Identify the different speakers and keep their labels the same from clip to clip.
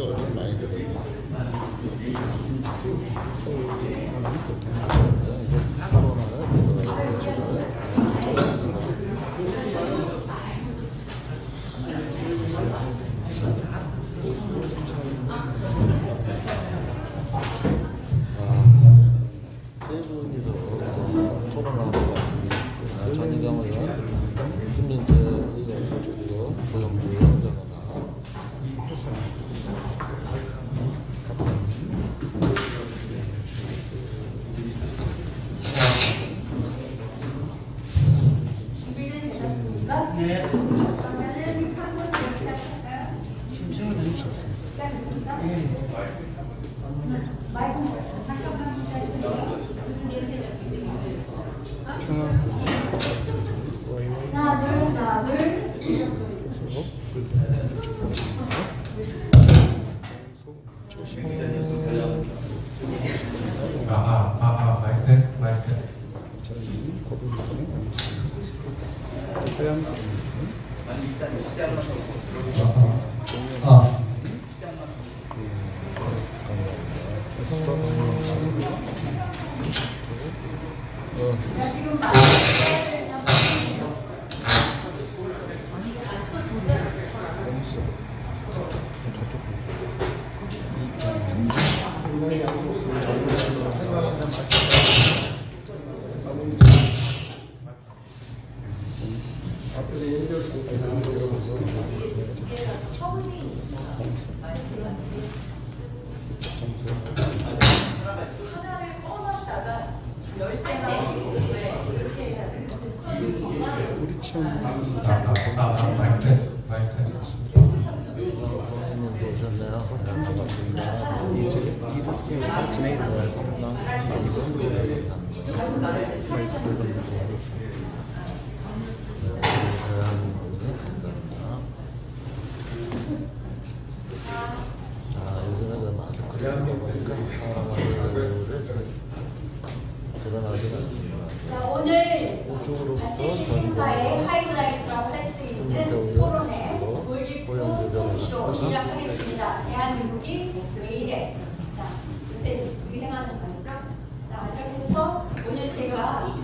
Speaker 1: 어좀 많이 들어요. 세 분이서 토론하는 것 같습니다. 전희경 의원, 김민재 의원 그리고 조영주 의원
Speaker 2: 준비는 되셨습니까? 네. 그러면은 3분 시작할까요?
Speaker 3: 심심을 해주셨어요.
Speaker 2: 시작됩니까? 네. 마이크 잠깐만 기다려주세요. 하나, 둘, 하나, 둘.
Speaker 4: 마이크 테스트, 마이크 테스트.
Speaker 2: 자, 지금 마이크 하나를 꺼놨다가 열 때까지 이렇게 해야 돼요.
Speaker 4: 마이크 테스트, 마이크 테스트.
Speaker 1: 선생님도 오셨네요. 반갑습니다. 요즘에는 마스크를 쓰다 보니까 사람들을 드러나지 않습니다.
Speaker 2: 자, 오늘
Speaker 1: 우측으로부터
Speaker 2: 반드시 행사의 하이라이트라고 할 수 있는 토론회 돌직구 토크쇼 시작하겠습니다. 대한민국이 왜 이래? 자, 요새 유행하는 말이죠. 자, 이렇게 해서 오늘 제가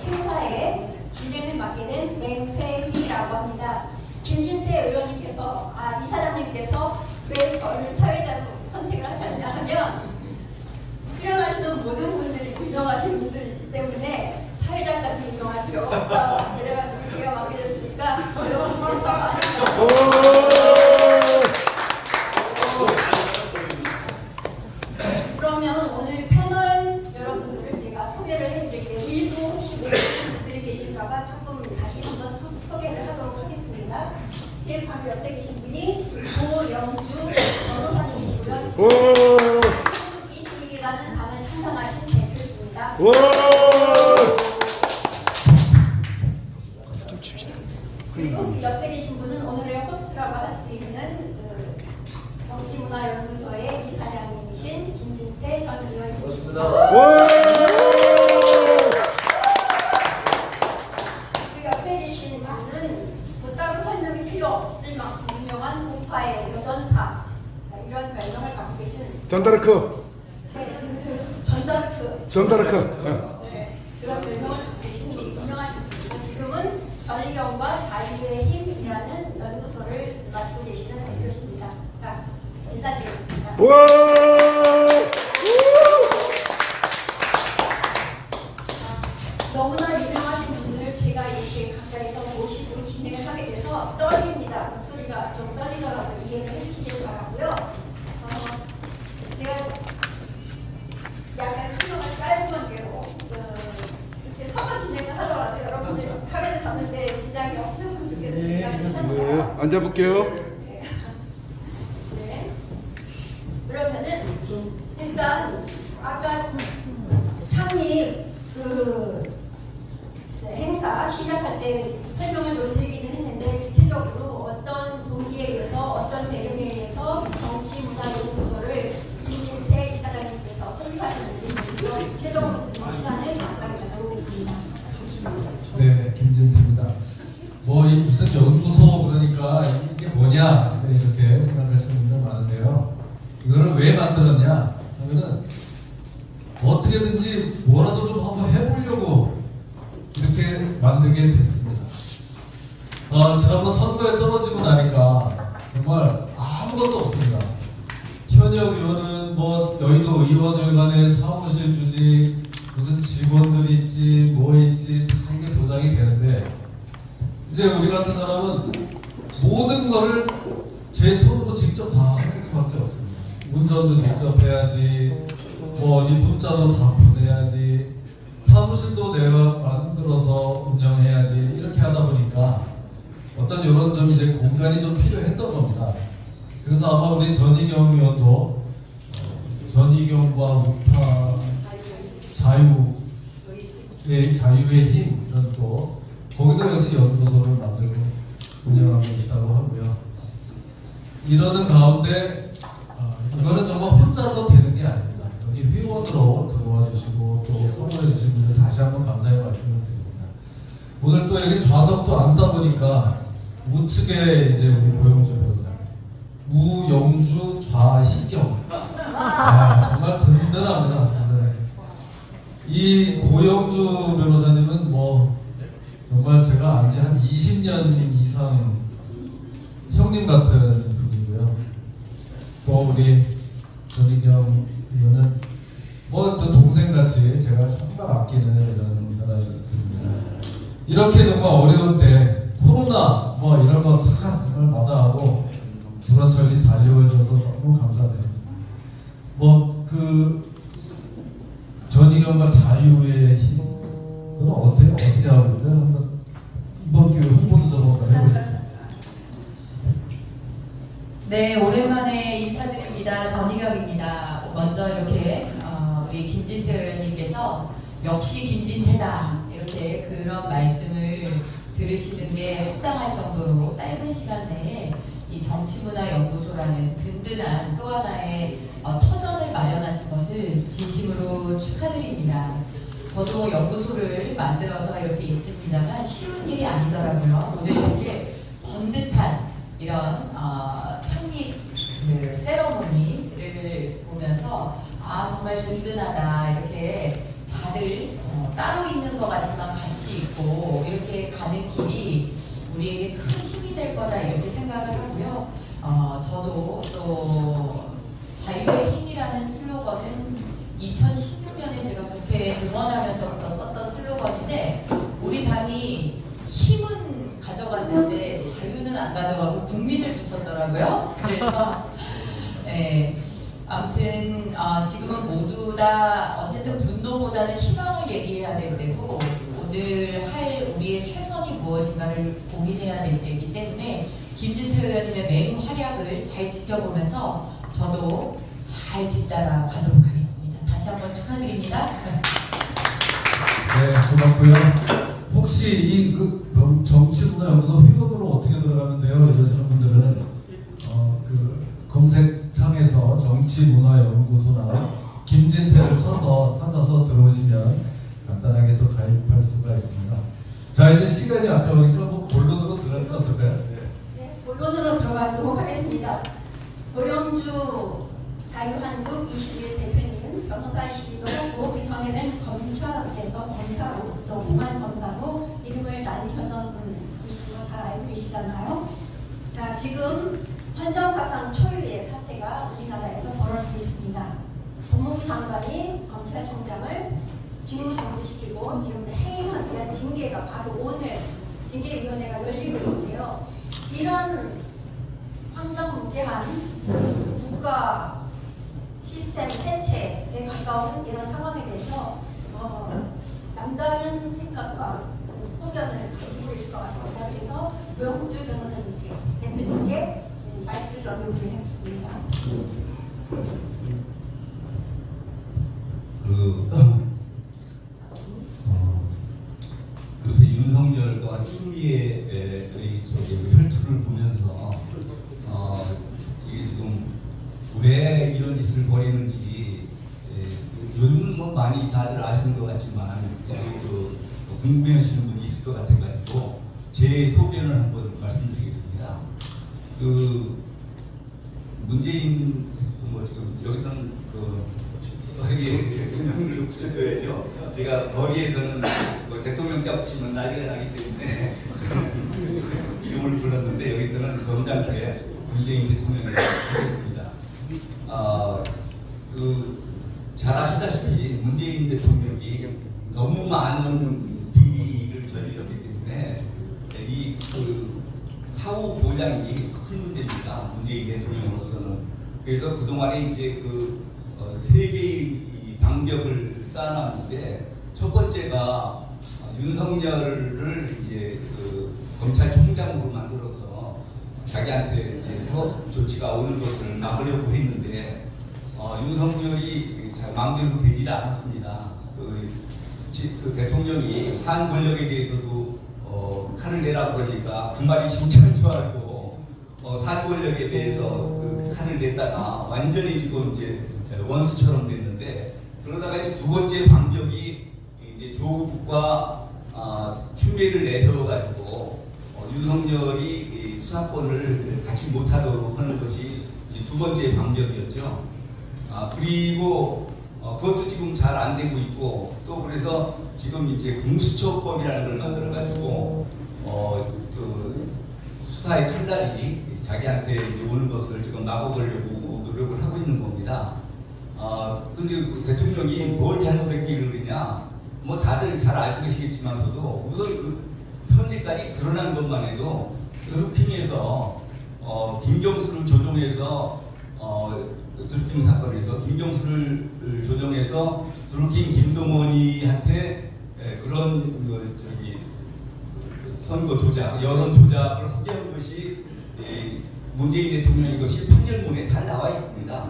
Speaker 2: 행사의 진행을 맡게 된 맹세희라고 합니다. 김준태 의원님께서, 이사장님께서 왜 저를 사회자로 선택을 하셨냐 하면 출연하시는 모든 분들이 유명하신 분들이기 때문에 사회자까지 유명할 필요가 없다. 그래가지고 제가 맡게 됐으니까 여러분께서 그러면 오늘 패널 여러분들을 제가 소개를 해드릴게요. 일부 혹시 모르시는 분들이 계실까봐 조금 다시 한번 소개를 하도록 하겠습니다. 제 바로 옆에 계신 분이 고영주 변호사님이시고요. 지금 21이라는 당을 창당하신 대표십니다. 그리고 그 옆에 계신 분은 오늘의 호스트라고 할 수 있는 정치문화연구소의 이사장님이신 김준태 전 의원님이십니다. 그 옆에 계신 분은 뭐 따로 설명이 필요 없을 만큼 유명한 우파의 여전사, 자, 이런 별명을 갖고 계신
Speaker 3: 전다르크.
Speaker 2: 전다르크. 네, 그런 별명을 갖고 계신 유명하신 분이고 지금은 전의경과 자유의 힘이라는 연구소를 맡고 계시는 대표십니다. 자, 인사드리겠습니다. 너무나 유명하신 분들을 제가 이렇게 가까이서 모시고 진행을 하게 돼서 떨립니다. 목소리가 좀 떨리더라도 이해를 해주시길 바라고요. 제가 약간 신호가 짧은 관계로 이렇게 서서 진행을 하더라도 여러분들 카메라 잡는데 긴장이 없으셨으면 좋겠습니다. 괜찮나요?
Speaker 3: 앉아볼게요.
Speaker 2: 네. 네. 그러면은 일단 아까 창립 행사 시작할 때 설명을 좀 드리기는 했는데 구체적으로 어떤 동기에 의해서 어떤 배경에 의해서 정치문화연구소를 김진태 이사장님께서 설립하셨는지 좀 구체적으로 듣는 시간을 잠깐 가져보겠습니다.
Speaker 4: 네, 김진태입니다. 이 무슨 연구소 그러니까 이게 뭐냐 이제 이렇게 생각을 생각하시는 분들 많은데요. 이거를 왜 만들었냐 하면은 어떻게든지 뭐라도 좀 한번 해보려고 이렇게 만들게 됐습니다. 지난번 선거에 떨어지고 나니까 정말 아무것도 없습니다. 현역 의원은 뭐 여의도 의원회관에 사무실 주지, 무슨 직원들 있지, 뭐 있지, 다 이게 보장이 되는데, 이제 우리 같은 사람은 모든 거를 제 손으로 직접 다 하는 수밖에 없습니다. 운전도 직접 해야지, 뭐 어디 문자도 다 보내야지, 사무실도 내가 만들어서 운영해야지, 이렇게 하다 보니까 어떤 이런 좀 이제 공간이 좀 필요했던 겁니다. 그래서 아마 우리 전희경 의원도 전희경과 우파 자유의 힘 이런 또 거기도 역시 연구소를 만들고 운영하고 있다고 하고요. 이러는 가운데 이거는 정말 혼자서 되는 게 아닙니다. 여기 회원으로 들어와 주시고 또 선물해 주신 분들 다시 한번 감사의 말씀을 드립니다. 오늘 또 이렇게 좌석도 앉다 보니까 우측에 이제 우리 고영주 변호사, 우영주 좌희경, 정말 든든합니다. 이 고영주 변호사님은 뭐 정말 제가 안지 한 20년 이상 형님 같은 분이고요. 또 우리 전희경 의원은 뭐 동생같이 제가 정말 아끼는 이런 사람입니다. 이렇게 정말 어려운 때 코로나 뭐 이런 거 다 정말 마다하고 불원천리 달려오셔서 너무 감사드립니다. 뭐 그 전희경과 자유의 힘 그건 어떻게 하고 있어요? 한번 이번 기회에 홍보도 좀 한번 해보시죠.
Speaker 5: 네, 오랜만에 인사드립니다. 전희경입니다. 먼저 이렇게 우리 김진태 의원님께서 역시 김진태다 이렇게 그런 말씀을 들으시는 게 합당할 정도로 짧은 시간 내에 이 정치문화연구소라는 든든한 또 하나의 터전을 마련하신 것을 진심으로 축하드립니다. 저도 연구소를 만들어서 이렇게 있습니다만 쉬운 일이 아니더라고요. 오늘 이렇게 번듯한 이런 창립 그 세러머니를 보면서 정말 든든하다 이렇게 다들 따로 있는 것 같지만 같이 있고 이렇게 가는 길이 우리에게 큰 힘이 될 거다 이렇게 생각을 하고요. 저도 또 자유의 힘이라는 슬로건은 2016년에 제가 국회에 등원하면서부터 썼던 슬로건인데 우리 당이 힘은 가져갔는데 자유는 안 가져가고 국민을 붙였더라고요. 그래서 아무튼 지금은 모두 다 어쨌든 분노보다는 희망을 얘기해야 될 때고 오늘 할 우리의 최선이 무엇인가를 고민해야 될 때이기 때문에 김진태 의원님의 맹활약을 잘 지켜보면서 저도 잘 뒤따라 가도록 하겠습니다. 다시 한번 축하드립니다.
Speaker 4: 네, 고맙고요. 혹시 이 정치문화연구소 회원으로 어떻게 들어가면 돼요? 이러시는 분들은 그 검색창에서 정치문화연구소나 김진태를 쳐서 찾아서 들어오시면 간단하게 또 가입할 수가 있습니다. 자, 이제 시간이 아까우니까 뭐 본론으로 들어가면 어떨까요?
Speaker 2: 네, 본론으로 들어가도록 하겠습니다. 고영주 자유한국 21 대표님은 변호사이시기도 하고 그 전에는 검찰에서 검사로 또 공안 검사로 이름을 날리셨던 분이신 거 잘 알고 계시잖아요. 자, 지금 환정사상 초유의 사태가 우리나라에서 벌어지고 있습니다. 법무부 장관이 검찰총장을 직무 정지시키고 지금 해임을 위한 징계가 바로 오늘 징계위원회가 열리고 있는데요. 이런 황당무계한 국가 시스템 해체에 가까운 이런 상황에 대해서 남다른 생각과 소견을 가지고 계실 것 같습니다. 그래서 고영주 변호사님께 대표님께 마이크를 요구했습니다.
Speaker 6: 요새 윤석열과 추미애의 혈투를 보면서 이게 지금 왜 이런 짓을 벌이는지 요즘은 뭐 많이 다들 아시는 것 같지만 궁금해하시는 분이 있을 것 같아가지고 제 소견을 한번 말씀드리겠습니다. 문재인 뭐 지금 여기서는 대통령을 붙여줘야죠. 제가 거리에서는 뭐 대통령 잡치면 난리가 나기 때문에 이름을 불렀는데 여기서는 점잖게 문재인 대통령을 하겠습니다. 잘 아시다시피 문재인 대통령이 너무 많은 비리를 저질렀기 때문에 이 사후 보장이 큰 문제입니다. 문재인 대통령으로서는. 그래서 그동안에 이제 세 개의 이 방벽을 쌓아놨는데 첫 번째가 윤석열을 이제 검찰총장으로 만들어서 자기한테 이제 사법 조치가 오는 것을 막으려고 했는데 윤석열이 잘 마음대로 되질 않았습니다. 그 대통령이 산 권력에 대해서도 칼을 내라고 그러니까 그 말이 진짜인 줄 알고 산 권력에 대해서 칼을 냈다가 완전히 지금 이제 원수처럼 됐는데 그러다가 이제 두 번째 방벽이 이제 조국과 추미애를 내세워가지고 윤석열이 수사권을 갖지 못하도록 하는 것이 두 번째 방벽이었죠. 그리고 그것도 지금 잘 안 되고 있고 또 그래서 지금 이제 공수처법이라는 걸 만들어가지고 수사의 칼날이 자기한테 이제 오는 것을 지금 막아보려고 노력을 하고 있는 겁니다. 근데 대통령이 뭘 잘못했길래 그러냐? 뭐 다들 잘 알고 계시겠지만서도 우선 현재까지 드러난 것만 해도 드루킹에서 김경수를 조종해서 드루킹 사건에서 김경수를 조정해서 드루킹 김동원이한테 그런 선거 조작, 여론 조작을 하게 한 것이 문재인 대통령인 것이 판결문에 잘 나와 있습니다.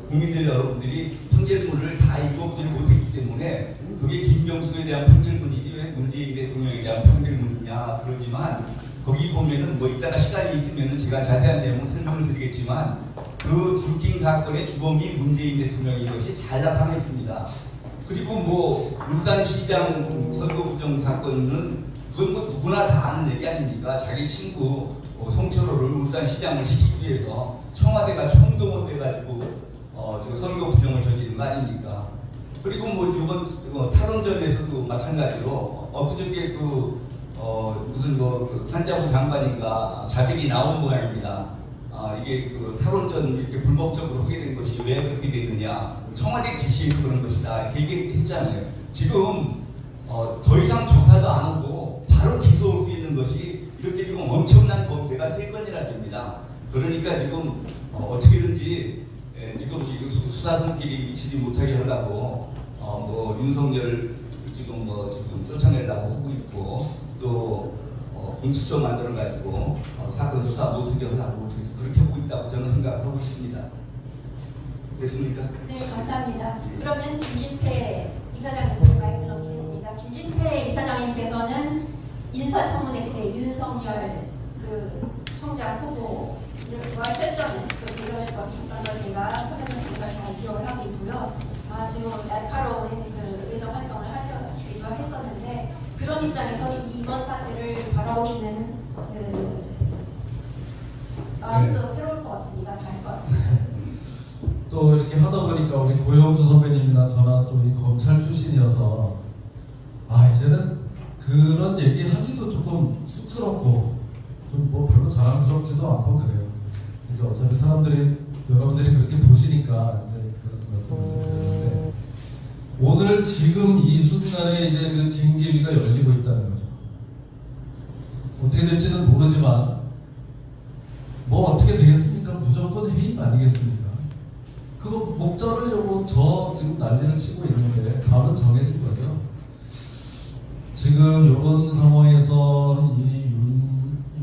Speaker 6: 국민들 여러분들이 판결문을 다 읽어보지 못했기 때문에 그게 김경수에 대한 판결문이지 왜 문재인 대통령에 대한 판결문이냐 그러지만 거기 보면은 뭐 이따가 시간이 있으면은 제가 자세한 내용을 설명을 드리겠지만 그 드루킹 사건의 주범이 문재인 대통령인 것이 잘 나타나 있습니다. 그리고 뭐 울산시장 선거 부정 사건은 그건 뭐 누구나 다 아는 얘기 아닙니까? 자기 친구 송철호를 울산시장을 시키기 위해서 청와대가 총동원돼가지고 선거 부정을 저지른 거 아닙니까? 그리고 뭐 이번 탈원전에서도 마찬가지로 그저께 무슨 산자부 장관인가 자백이 나온 모양입니다. 이게 탈원전 이렇게 불법적으로 하게 된 것이 왜 그렇게 됐느냐? 청와대 지시에서 그런 것이다. 이렇게 얘기했잖아요. 지금 더 이상 조사도 안 하고 바로 기소할 수 있는 것이 이렇게 지금 엄청난 범죄가 3건이나 됩니다. 그러니까 지금 어떻게든지 지금 수사 손길이 미치지 못하게 하려고 윤석열 지금 쫓아내려고 하고 있고 또 공수처 만들어 가지고 사건 수사 못하게 하려고 그렇게 하고 있다고 저는 생각하고 있습니다. 됐습니까?
Speaker 2: 네, 감사합니다. 그러면 김진태 이사장님께 마이크 넘기겠습니다. 김진태 이사장님께서는 인사청문회 때 윤석열 총장 후보와 설정은 대선을 멈췄던 걸 제가 화면에서 잘 기억을 하고 있고요. 아주 날카로운 의정 활동을 하시기도 했었는데 그런 입장에서 이번 사태를 바라보시는 마음도 새로울 것 같습니다. 다를 것 같습니다.
Speaker 4: 또 이렇게 하다 보니까 우리 고영주 선배님이나 저나 또 이 검찰 출신이어서 이제는 그런 얘기 하기도 조금 쑥스럽고 좀 뭐 별로 자랑스럽지도 않고 그래요. 이제 어차피 여러분들이 그렇게 보시니까 이제 그런 말씀을 드리는데 오늘 지금 이 순간에 이제 그 징계위가 열리고 있다는 거죠. 어떻게 될지는 모르지만 뭐 어떻게 되겠습니까? 무조건 해임 아니겠습니까? 그거 목 자르려고 지금 난리를 치고 있는데 답은 정해진 거죠. 지금 이런 상황에서 이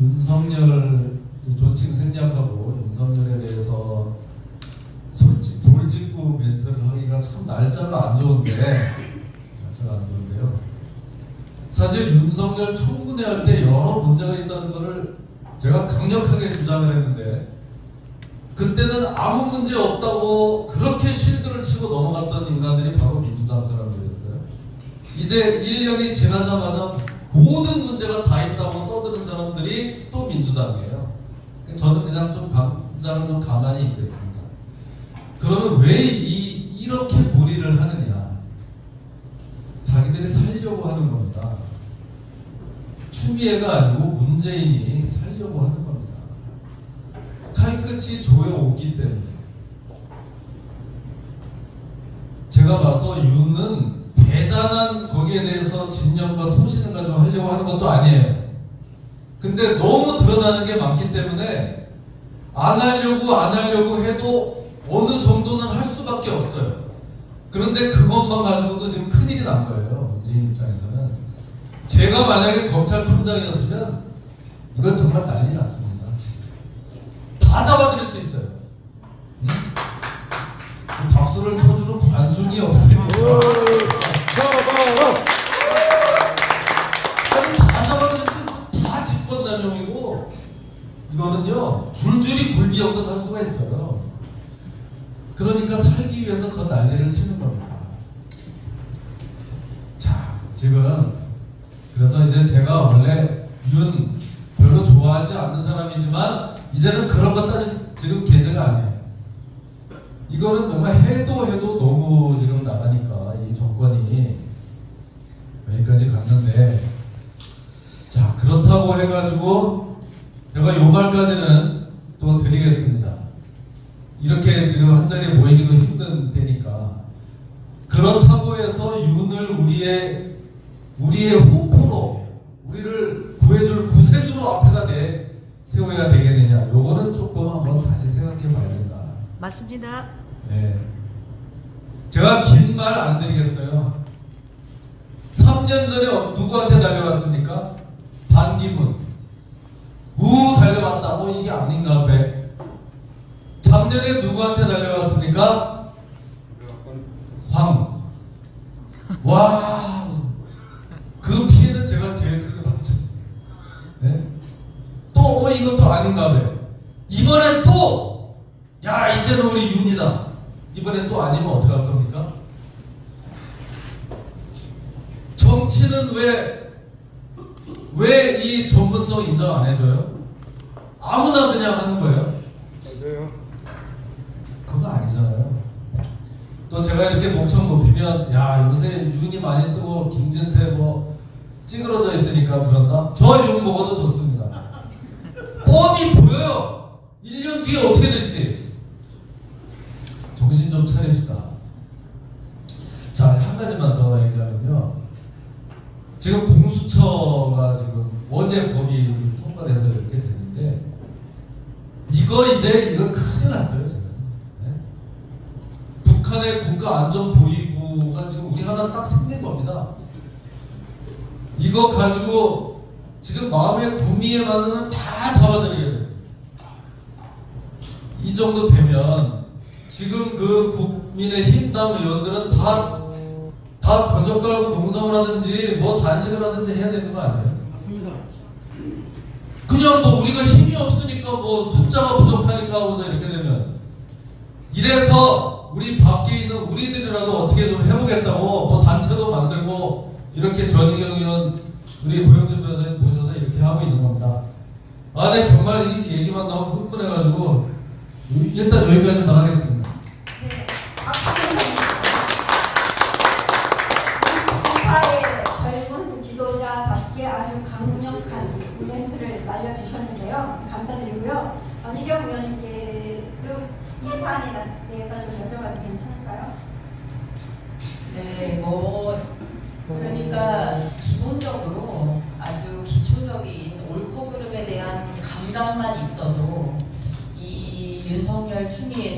Speaker 4: 윤석열 존칭 생략하고 윤석열에 대해서 돌직구 멘트를 하기가 참 날짜가 안 좋은데요. 사실 윤석열 청문회 할 때 여러 문제가 있다는 것을 제가 강력하게 주장을 했는데 그때는 아무 문제 없다고 그렇게 쉴드를 치고 넘어갔던 인간들이 바로 민주당 사람들이었어요. 이제 1년이 지나자마자 모든 문제가 다 있다고 떠드는 사람들이 또 민주당이에요. 저는 그냥 좀 혼자는 좀 가만히 있겠습니다. 그러면 왜 이렇게 무리를 하느냐? 자기들이 살려고 하는 겁니다. 추미애가 아니고 문재인이 살려고 하는 겁니다. 칼끝이 조여오기 때문에. 제가 봐서 윤은 대단한 거기에 대해서 진념과 소신을 가지고 하려고 하는 것도 아니에요. 근데 너무 드러나는 게 많기 때문에 안 하려고 해도 어느 정도는 할 수밖에 없어요. 그런데 그것만 가지고도 지금 큰일이 난 거예요. 문재인 입장에서는. 제가 만약에 검찰총장이었으면 이건 정말 난리 났습니다. 다 잡아들일 수 있어요. 응? 박수를 쳐주는 관중이 없으니까. 아니, 다 잡아들일 수 있어. 다 직권남용이고, 이거는요, 줄줄이 굴비역도 할 수가 있어요. 그러니까 살기 위해서 저 난리를 치는 겁니다. 자, 지금, 그래서 이제 제가 원래 윤 별로 좋아하지 않는 사람이지만, 이제는 그런 것 따질 지금 계제가 아니에요. 이거는 정말 해도 너무 지금 나가니까 이 정권이 여기까지 갔는데, 자, 그렇다고 해가지고 제가 요 말까지는 또 드리겠습니다. 이렇게 지금 한 자리에 모이기도 힘든 때니까. 그렇다고 해서 윤을 우리의 호포로, 우리를 구해줄 구세주로 앞에다 세워야 되겠느냐? 요거는 조금 한번 다시 생각해 봐야 된다.
Speaker 7: 맞습니다.
Speaker 4: 네. 제가 긴 말 안 드리겠어요. 3년 전에 누구한테 달려왔습니까? 반기문. 달려왔다. 뭐 이게 아닌가 왜? 작년에 누구한테 달려왔습니까? 황. 와. 그 피해는 제가 제일 크게 봤죠. 네? 또 이것도 아닌가 왜? 이번엔 또 야, 이제는 우리 윤이다. 이번엔 또 아니면 어떻게 할 겁니까? 정치는 왜 이 전문성 인정 안 해줘요? 아무나 그냥 하는 거예요.
Speaker 3: 맞아요.
Speaker 4: 그거 아니잖아요. 또 제가 이렇게 목청 높이면 야, 요새 윤이 많이 뜨고 김진태 뭐 찌그러져 있으니까 그런다? 저 윤 먹어도 좋습니다. 뻔히 보여요. 1년 뒤에 어떻게 될지. 정신 좀 차립시다. 자, 한 가지만 더 얘기하면요. 지금 공수처가 지금 어제 법이 통과를 해서 이렇게 됐는데, 이거 큰일 났어요, 지금. 네? 북한의 국가안전보위부가 지금 우리 하나 딱 생긴 겁니다. 이거 가지고 지금 마음의 구미에 맞는 다 잡아들이게 됐어요. 이 정도 되면 지금 그 국민의힘당 의원들은 다 거적 깔고 농성을 하든지 뭐 단식을 하든지 해야 되는 거 아니에요? 맞습니다. 그냥 뭐 우리가 힘이 없으니까 뭐 숫자가 부족하니까 하고서 이렇게 되면, 이래서 우리 밖에 있는 우리들이라도 어떻게 좀 해보겠다고 뭐 단체도 만들고 이렇게 전희경 의원, 우리 고영준 변호사님 모셔서 이렇게 하고 있는 겁니다. 아, 네, 정말 이 얘기만 나오면 흥분해가지고 일단 여기까지 나가겠습니다.
Speaker 2: 네, 박수 좀 우파의 젊은 지도자답게 아주 강력한 멘트를 날려주셨는데요. 감사드리고요. 전희경 의원님께도 이 사안에 대해서 좀 여쭤봐도 괜찮을까요?
Speaker 5: 네, 그러니까 기본적으로 아주 기초적인 옳고 그름에 대한 감각만 있어도 이 윤석열 추미애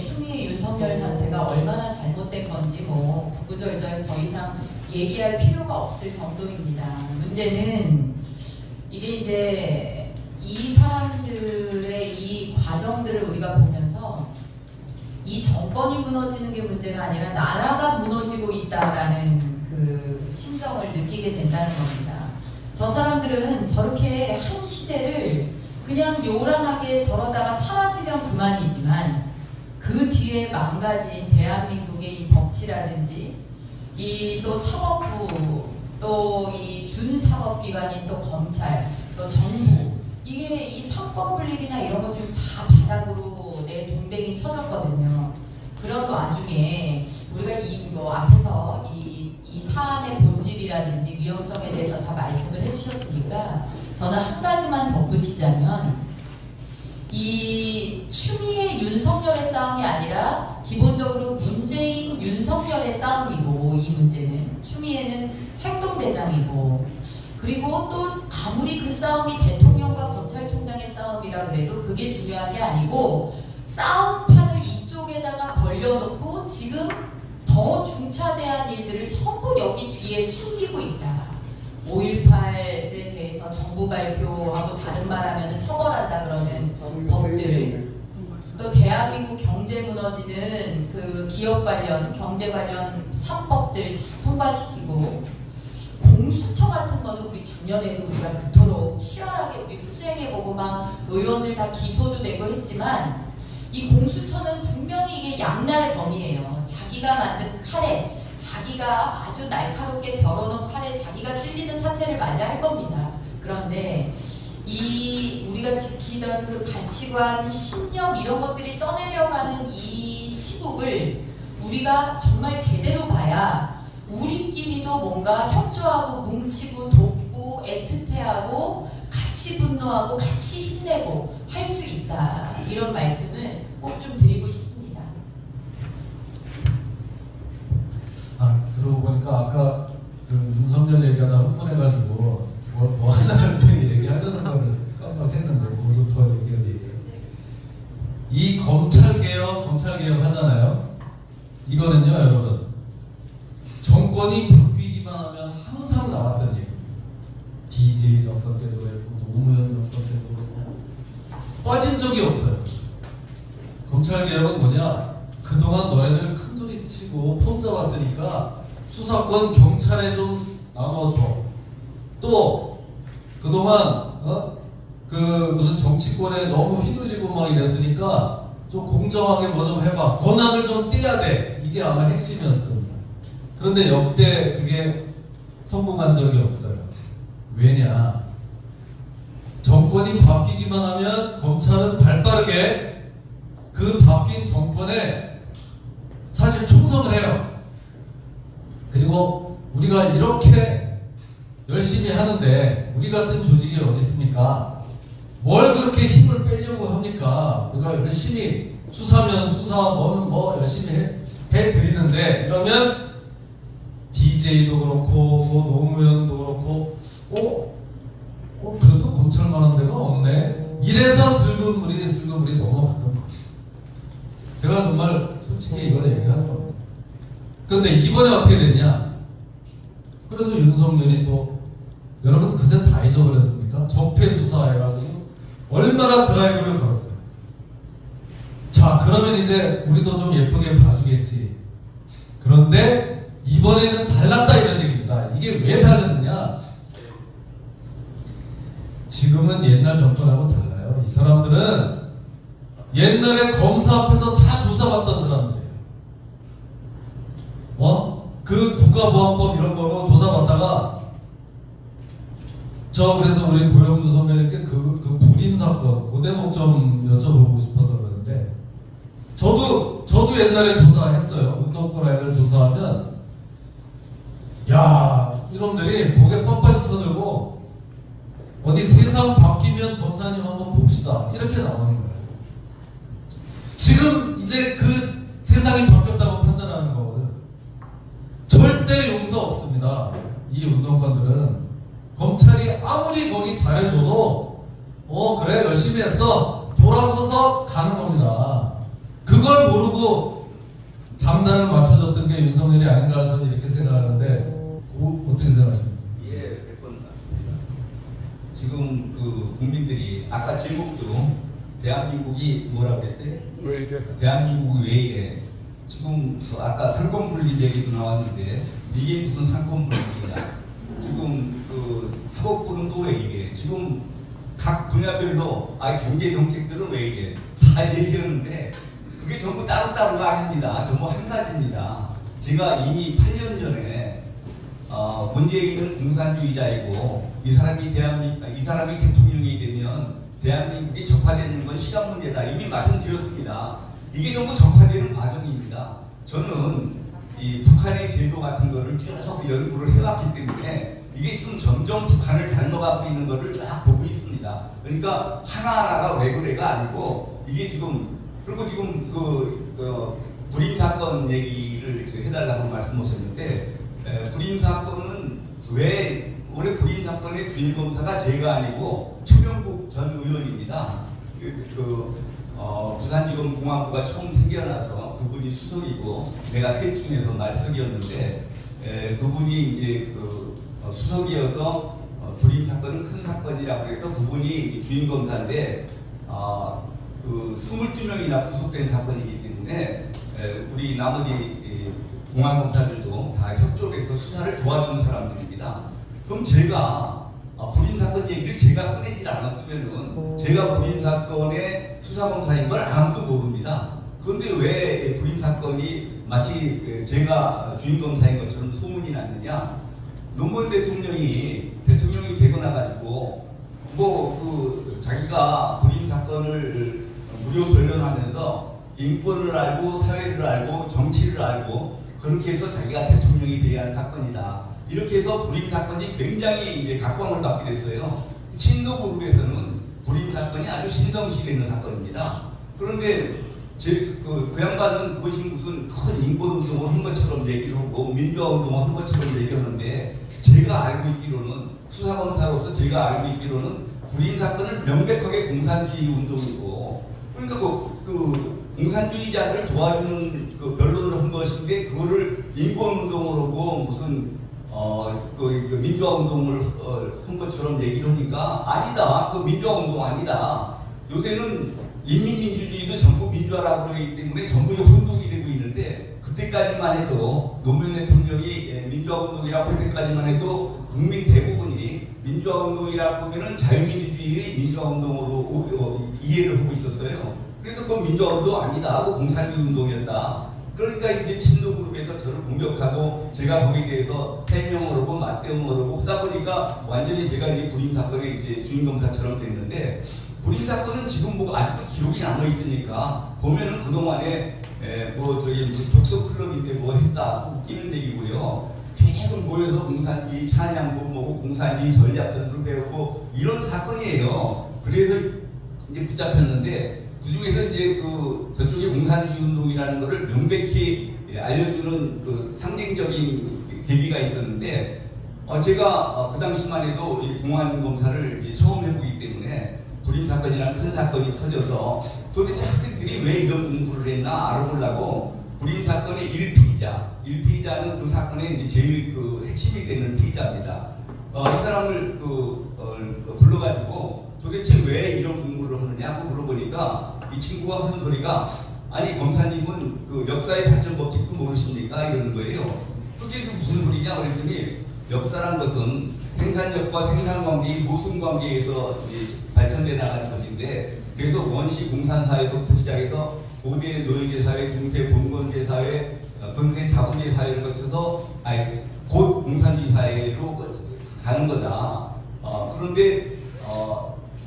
Speaker 5: 윤석열 사태가 얼마나 잘못된 건지 뭐 구구절절 더 이상 얘기할 필요가 없을 정도입니다. 문제는 이게 이제 이 사람들의 이 과정들을 우리가 보면서 이 정권이 무너지는 게 문제가 아니라 나라가 무너지고 있다라는 그 심정을 느끼게 된다는 겁니다. 저 사람들은 저렇게 한 시대를 그냥 요란하게 저러다가 사라지면 그만이지만 그 뒤에 망가진 대한민국의 이 법치라든지 이 또 사법부, 또 이 준사법기관인 또 검찰, 또 정부, 이게 이 삼권 분립이나 이런 거 지금 다 바닥으로 댕댕이 쳐졌거든요. 그런 와중에 우리가 이 뭐 앞에서 이 사안의 본질이라든지 위험성에 대해서 다 말씀을 해주셨으니까 저는 한 가지만 덧붙이자면 이 추미애 윤석열의 싸움이 아니라 기본적으로 문재인 윤석열의 싸움이고, 이 문제는 추미애는 행동대장이고, 그리고 또 아무리 그 싸움이 대통령과 검찰총장의 싸움이라 그래도 그게 중요한 게 아니고, 싸움판을 이쪽에다가 벌려놓고 지금 더 중차대한 일들을 전부 여기 뒤에 숨기고 있다. 5.18에 대해서 정부 발표하고 다른 말하면 처벌한다 그러는 법들, 또 대한민국 경제 무너지는 그 기업 관련, 경제 관련 3법들 통과시키고, 공수처 같은 거는 우리 작년에도 우리가 그토록 치열하게 우리 투쟁해보고 막 의원들 다 기소도 되고 했지만, 이 공수처는 분명히 이게 양날검이에요. 자기가 만든 칼에, 자기가 아주 날카롭게 벼러놓은 칼에 자기가 찔리는 사태를 맞이할 겁니다. 그런데 이 우리가 지키던 그 가치관, 신념 이런 것들이 떠내려가는 이 시국을 우리가 정말 제대로 봐야 우리끼리도 뭔가 협조하고 뭉치고 돕고 애틋해하고 같이 분노하고 같이 힘내고 할 수 있다. 이런 말씀을 꼭 좀 드리고 싶습니다.
Speaker 4: 그러고 보니까 아까 그 윤석열 얘기하다 흥분해가지고 뭐 하나를 되게 얘기하려는 거를 깜빡했는데, 고속도로 얘기. 이 검찰개혁 하잖아요. 이거는요, 여러분, 정권이 바뀌기만 하면 항상 나왔던 얘기. DJ 정권 때도 했고, 노무현 정권 때도 했고, 빠진 적이 없어요. 검찰개혁은 뭐냐? 그동안 너네들 큰소리 치고 폰 잡았으니까 수사권 경찰에 좀 나눠줘. 또 그동안 그 무슨 정치권에 너무 휘둘리고 막 이랬으니까 좀 공정하게 뭐 좀 해봐. 권한을 좀 떼야 돼. 이게 아마 핵심이었을 겁니다. 그런데 역대 그게 성공한 적이 없어요. 왜냐? 정권이 바뀌기만 하면 검찰은 발빠르게 그 바뀐 정권에 사실 충성을 해요. 그리고 우리가 이렇게 열심히 하는데 우리 같은 조직이 어디 있습니까? 뭘 그렇게 힘을 빼려고 합니까? 우리가 열심히 수사면 수사, 뭐는 뭐 열심히 해드리는데, 이러면 DJ도 그렇고 뭐 노무현도 그렇고 그래도 검찰만한 데가 없네. 이래서 슬금물이 넘어갔던 거예요. 제가 정말 솔직히 이번에 얘기하는 겁니다. 그런데 이번에 어떻게 됐냐? 그래서 윤석열이 또, 여러분 그새 다 잊어버렸습니까? 적폐 수사해가지고 얼마나 드라이브를 걸었어요. 자, 그러면 이제 우리도 좀 예쁘게 봐주겠지. 그런데 이번에는 달랐다, 이런 얘기입니다. 이게 왜 다르느냐? 지금은 옛날 정권하고 달라요. 이 사람들은 옛날에 검사 앞에서 다 조사받던 사람들이에요. 그 국가보안법 이런 거로 조사받다가, 그래서 우리 고영주 선배님께 그 불임 사건, 그 대목 좀 여쭤보고 싶어서 그러는데, 저도 옛날에 조사했어요. 운동권 애들 조사하면, 야, 이놈들이 고개 뻔뻔히 쳐들고, 어디 세상 바뀌면 검사님 한번 봅시다, 이렇게 나오는 거예요. 지금 이제 그 세상이 바뀌었다고 판단하는 거거든. 절대 용서 없습니다. 이 운동권들은 검찰이 아무리 거기 잘해줘도 그래 열심히 했어, 돌아서서 가는 겁니다. 그걸 모르고 장단을 맞춰줬던 게 윤석열이 아닌가, 저는 이렇게 생각하는데, 어떻게 생각하십니까?
Speaker 6: 예, 100번 맞습니다. 지금 그 국민들이 아까 제목도 대한민국이 뭐라고 했어요?
Speaker 3: 왜 이래?
Speaker 6: 대한민국이 왜 이래? 지금 그 아까 상권분립 얘기도 나왔는데, 이게 무슨 상권분립이냐? 지금 그 사법부는 또 왜 이래? 지금 각 분야별로 경제 정책들은 왜 이래? 다 얘기하는데 그게 전부 따로따로가 아닙니다. 전부 한 가지입니다. 제가 이미 8년 전에 문재인은 공산주의자이고 이 사람이 대통령이 되면 대한민국이 적화되는 건 시간 문제다, 이미 말씀드렸습니다. 이게 전부 적화되는 과정입니다. 저는 이 북한의 제도 같은 거를 쭉 연구를 해왔기 때문에 이게 지금 점점 북한을 닮아가고 있는 거를 쫙 보고 있습니다. 그러니까 하나하나가 왜 그래가 아니고 이게 지금 그리고 지금 불임 사건 얘기를 해달라고 말씀하셨는데 불임 사건은 왜 올해 불임 사건의 주임 검사가 제가 아니고 최명국 전 의원입니다. 부산지검 공안부가 처음 생겨나서 그분이 수석이고 내가 셋 중에서 말석이었는데 그분이 이제 수석이어서 불임 사건은 큰 사건이라고 해서 그분이 이제 주임 검사인데 22명이나 구속된 사건이기 때문에 우리 나머지 공안검사들도 다 협조해서 수사를 도와주는 사람들입니다. 그럼 제가 불임 사건 얘기를 제가 꺼내질 않았으면은 제가 불임 사건의 수사검사인 걸 아무도 모릅니다. 그런데 왜 불임 사건이 마치 제가 주임검사인 것처럼 소문이 났느냐? 노무현 대통령이 되고 나가지고 자기가 불임 사건을 무료 변론하면서 인권을 알고 사회를 알고 정치를 알고 그렇게 해서 자기가 대통령이 돼야 할 사건이다. 이렇게 해서 불임 사건이 굉장히 이제 각광을 받게 됐어요. 친노 그룹에서는 불임 사건이 아주 신성시되는 사건입니다. 그런데 그 양반은 그것이 무슨 큰 인권운동을 한 것처럼 얘기를 하고 민주화운동을 한 것처럼 얘기하는데 제가 알고 있기로는 수사검사로서 제가 알고 있기로는 불임 사건은 명백하게 공산주의 운동이고 그러니까 공산주의자를 도와주는 변론을 한 것인데 그거를 인권운동을 하고 무슨 민주화운동을 한 것처럼 얘기를 하니까 아니다. 그 민주화운동 아니다. 요새는 인민민주주의도 전부 민주화라고 그러기 때문에 전부 혼동이 되고 있는데 그때까지만 해도 노무현 대통령이 민주화운동이라고 할 때까지만 해도 국민 대부분이 민주화운동이라고 하면은 자유민주주의의 민주화운동으로 이해를 하고 있었어요. 그래서 그건 민주화운동 아니다. 그 공산주의 운동이었다. 그러니까 이제 친노그룹에서 저를 공격하고 제가 거기에 대해서 해명을 하고 맞대응을 하고 하다 보니까 완전히 제가 이제 불임 사건의 이제 주임검사처럼 됐는데 불임 사건은 지금 아직도 기록이 남아 있으니까 보면은 그동안에 독서 클럽인데 했다 웃기는 얘기고요. 계속 모여서 공산주의 찬양고 공산주의 전략 전술을 배우고 이런 사건이에요. 그래서 이제 붙잡혔는데 그중에서 이제 저쪽에 공산주의 운동이라는 것을 명백히 알려주는 상징적인 계기가 있었는데 제가 그 당시만 해도 이 공안 검사를 이제 처음 해보기 때문에 불임 사건이라는 큰 사건이 터져서 도대체 학생들이 왜 이런 공부를 했나 알아보려고 불임 사건의 1피의자는 그 사건의 이제 제일 핵심이 되는 피의자입니다. 이 사람을 불러가지고 도대체 왜 이런 공부를 하느냐고 물어보니까 이 친구가 하는 소리가 아니 검사님은 역사의 발전 법칙도 모르십니까? 이러는 거예요. 그게 무슨 소리냐 그랬더니 역사란 것은 생산력과 생산관계의 모순관계에서 발전돼 나가는 것인데 그래서 원시 공산사회에서부터 시작해서 고대 노예제 사회, 중세 봉건제 사회, 근세 자본제 사회를 거쳐서 곧 공산주의 사회로 가는 거다. 그런데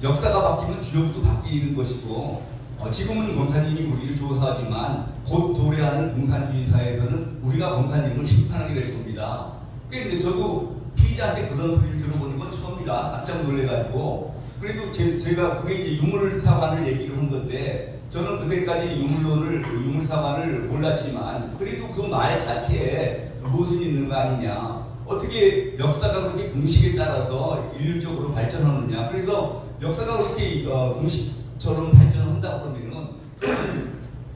Speaker 6: 역사가 바뀌면 주역도 바뀌는 것이고 지금은 검사님이 우리를 조사하지만 곧 도래하는 공산주의 사회에서는 우리가 검사님을 심판하게 될 겁니다. 그런데 저도 피의자한테 그런 소리를 들어보는 건 처음이라 깜짝 놀래가지고 그래도 제가 그게 이제 유물사관을 얘기를 한 건데 저는 그때까지 유물사관을 몰랐지만 그래도 그 말 자체에 무엇이 있는 거 아니냐. 어떻게 역사가 그렇게 공식에 따라서 일률적으로 발전하느냐. 그래서 역사가 그렇게 공식처럼 발전한다 그러면은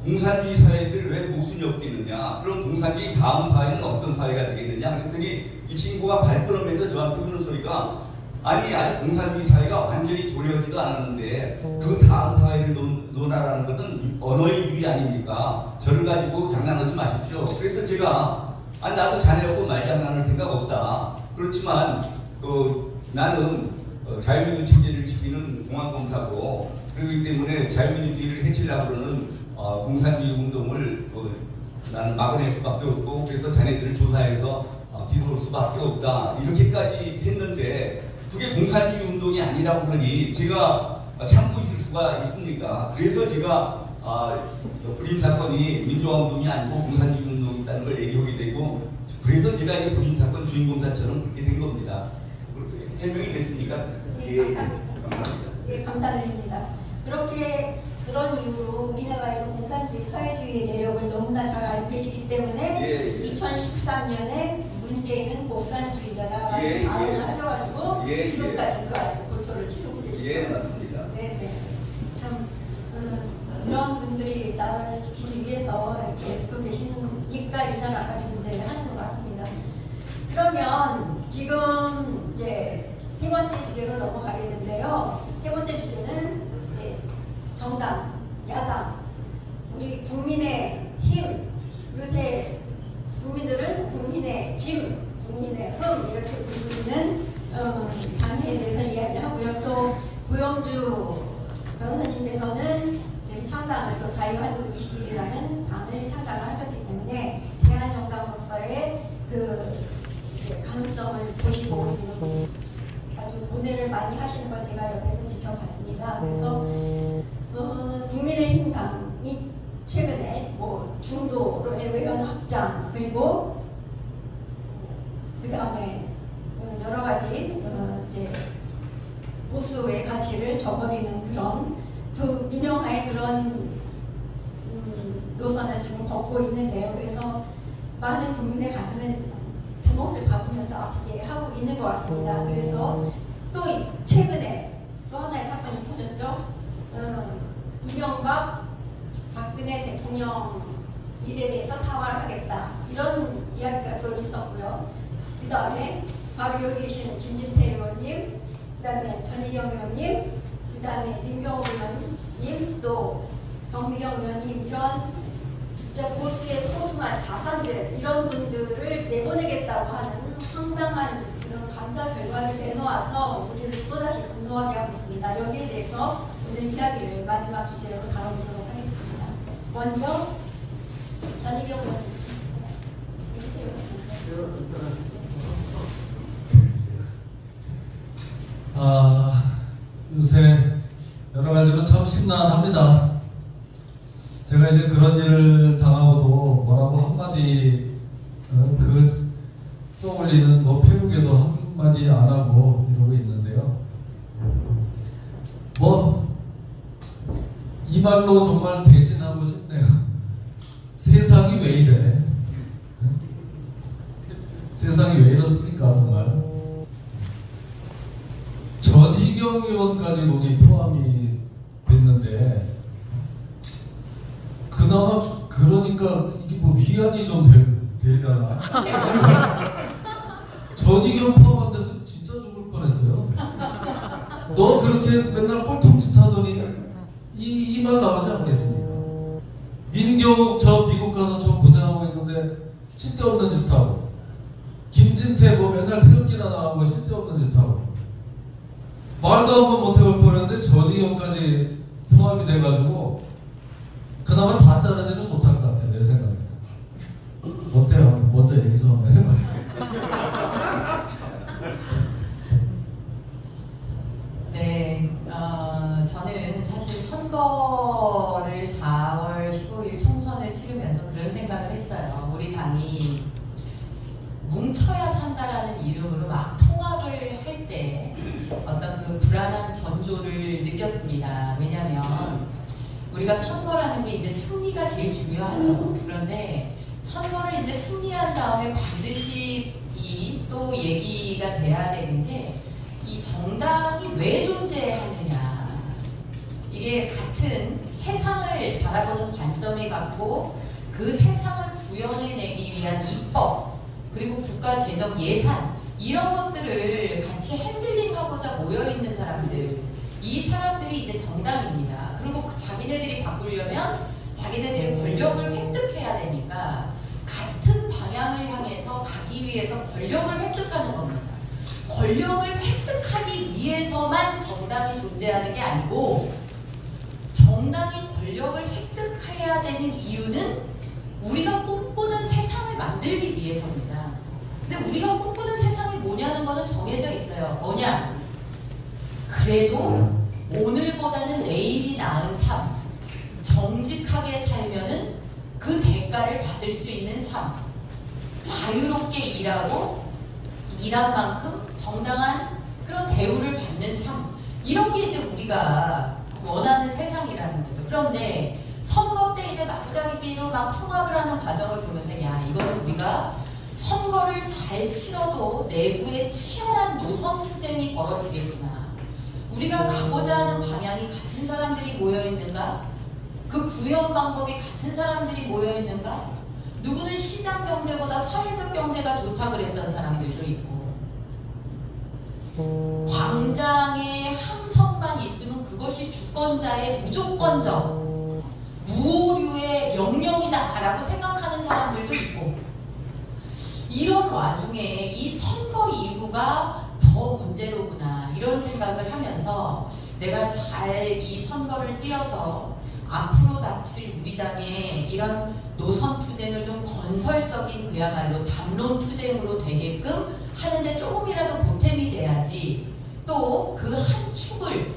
Speaker 6: 공산주의 사회들 왜 모순이 없겠느냐. 그럼 공산주의 다음 사회는 어떤 사회가 되겠느냐. 그랬더니 이 친구가 발끈하면서 저한테 하는 소리가 아니 아직 공산주의 사회가 완전히 도래하지도 않았는데 그 다음 사회를 논하라는 것은 언어의 유의 아닙니까? 저를 가지고 장난하지 마십시오. 그래서 제가 나도 자네하고 말장난할 생각 없다. 그렇지만 나는 자유민주 체제를 지키는 공안검사고 그렇기 때문에 자유민주주의를 해치려고 그러는 공산주의 운동을 나는 막아낼 수밖에 없고 그래서 자네들을 조사해서 기소할 수밖에 없다. 이렇게까지 했는데 그게 공산주의 운동이 아니라고 그러니 제가 참고 있을 수가 있습니까? 그래서 제가 불임 사건이 민주화운동이 아니고 공산주의운동이라는 걸 얘기하게 되고 그래서 제가 이게 불임 사건 주인공사처럼 그렇게 된 겁니다. 그렇게 해명이 됐습니까?
Speaker 2: 네, 감사합니다. 네, 감사드립니다. 그렇게 그런 이유로 우리나라의 공산주의, 사회주의의 내력을 너무나 잘 알고 계시기 때문에 2013년에 문재인은 공산주의자다라는 발언을 하셔가지고 지금까지도 아주 고초를 치르고 계시죠.
Speaker 6: 맞습니다.
Speaker 2: 네. 참 이런 분들이 나라를 지키기 위해서 이렇게 애쓰고 계시니까 이 나라가 존재하는 것 같습니다. 그러면 지금 이제 세 번째 주제로 넘어가겠는데요. 세 번째 주제는 이제 정당, 야당, 우리 국민의 힘. 요새 국민들은 국민의 짐, 국민의 흠 이렇게 부르는 당에 대해서 이야기를 하고요. 또 고영주 변호사님께서는 지금 창당을 또 자유한국 21이라는 당을 창당을 하셨기 때문에 대한정당으로서의 그 가능성을 보시고 지금 아주 고뇌를 많이 하시는 걸 제가 옆에서 지켜봤습니다. 그래서 국민의힘 당이 최근에 뭐 중도의 외연 확장 그리고 그 다음에 여러 가지 이제 보수의 가치를 저버리는 그런 그 민영화의 그런 노선을 지금 걷고 있는데요. 그래서 많은 국민의 가슴을 대못을 박으면서 아프게 하고 있는 것 같습니다. 그래서 또 최근에 또 하나의 사건이 터졌죠. 이명박 박근혜 대통령 일에 대해서 사과를 하겠다 이런 이야기가 또 있었고요. 그 다음에 바로 여기 계시는 김진태 의원님, 그 다음에 전희경 의원님, 그 다음에 민경호 의원님, 또 정미경 의원님 이런 보수의 소중한 자산들 이런 분들을 내보내겠다고 하는 황당한 그런 감사 결과를 내놓아서 우리를 또다시 분노하게 하고 있습니다. 여기에 대해서 오늘 이야기를 마지막 주제로 다뤄보도록 하겠습니다. 먼저 전희경 의원님.
Speaker 4: 요새 여러 가지로 참 심란합니다. 제가 이제 그런 일을 당하고도 뭐라고 한마디 그 쏘올리는 뭐 페북에도 한마디 안 하고 이러고 있는데요. 뭐 이 말로 정말 대신하고 싶네요. 세상이 왜 이래? 세상이 왜 이렇습니까 정말? 전희경 의원까지 거기 포함이 됐는데 그나마 그러니까 이게 뭐 위안이 좀 되려나? 전희경 포함한 데서 진짜 죽을 뻔했어요. 너 그렇게 맨날 꼴통짓 하더니 이 말 나오지 않겠습니까? 민경욱 저 미국 가서 저 고생하고 있는데 쓸데없는 짓 하고 김진태 뭐 맨날 태극기나 나가고 쓸데없는 짓 하고 말도 한번 못해볼 뻔했는데 전희경까지 포함이 돼가지고 그나마 다 자르지는 못할 것 같아요. 내 생각에. 어때요? 먼저 얘기 좀 해봐요.
Speaker 5: 네, 저는 사실 선거를 4월 15일 총선을 치르면서 그런 생각을 했어요. 우리 당이 뭉쳐야 산다라는 이름으로 막 통합을 할 때 어떤 그 불안한 전조를 느꼈습니다. 왜냐하면 우리가 선거라는 게 이제 승리가 제일 중요하죠. 그런데 선거를 이제 승리한 다음에 반드시 또 얘기가 돼야 되는데 이 정당이 왜 존재하느냐, 이게 같은 세상을 바라보는 관점이 같고 그 세상을 구현해내기 위한 입법 그리고 국가 재정 예산 이런 것들을 같이 핸들링하고자 모여있는 사람들, 이 사람들이 이제 정당입니다. 그리고 그 자기네들이 바꾸려면 자기네들의 권력을 획득해야 되니까 같은 방향을 향해서 가기 위해서 권력을 획득하는 겁니다. 권력을 획득하기 위해서만 정당이 존재하는 게 아니고 정당이 권력을 획득해야 되는 이유는 우리가 꿈꾸는 세상을 만들기 위해서입니다. 근데 우리가 꿈꾸는 세상이 뭐냐는 거는 정해져 있어요. 뭐냐? 그래도 오늘보다는 내일이 나은 삶, 정직하게 살면은 그 대가를 받을 수 있는 삶, 자유롭게 일하고 일한 만큼 정당한 그런 대우를 받는 삶, 이런 게 이제 우리가 원하는 세상이라는 거죠. 그런데 선거 때 이제 마구잡이로 막 통합을 하는 과정을 보면서 야, 이거는 우리가 선거를 잘 치러도 내부에 치열한 노선 투쟁이 벌어지겠구나. 우리가 가고자 하는 방향이 같은 사람들이 모여있는가? 그 구현 방법이 같은 사람들이 모여있는가? 누구는 시장 경제보다 사회적 경제가 좋다 그랬던 사람들도 있고, 광장에 함성만 있으면 그것이 주권자의 무조건적 무오류의 명령이다라고 생각하는 사람들도 있고, 이런 와중에 이 선거 이후가 더 문제로구나 이런 생각을 하면서 내가 잘 이 선거를 뛰어서 앞으로 닥칠 우리 당의 이런 노선 투쟁을 좀 건설적인 그야말로 담론 투쟁으로 되게끔 하는데 조금이라도 보탬이 돼야지, 또 그 한 축을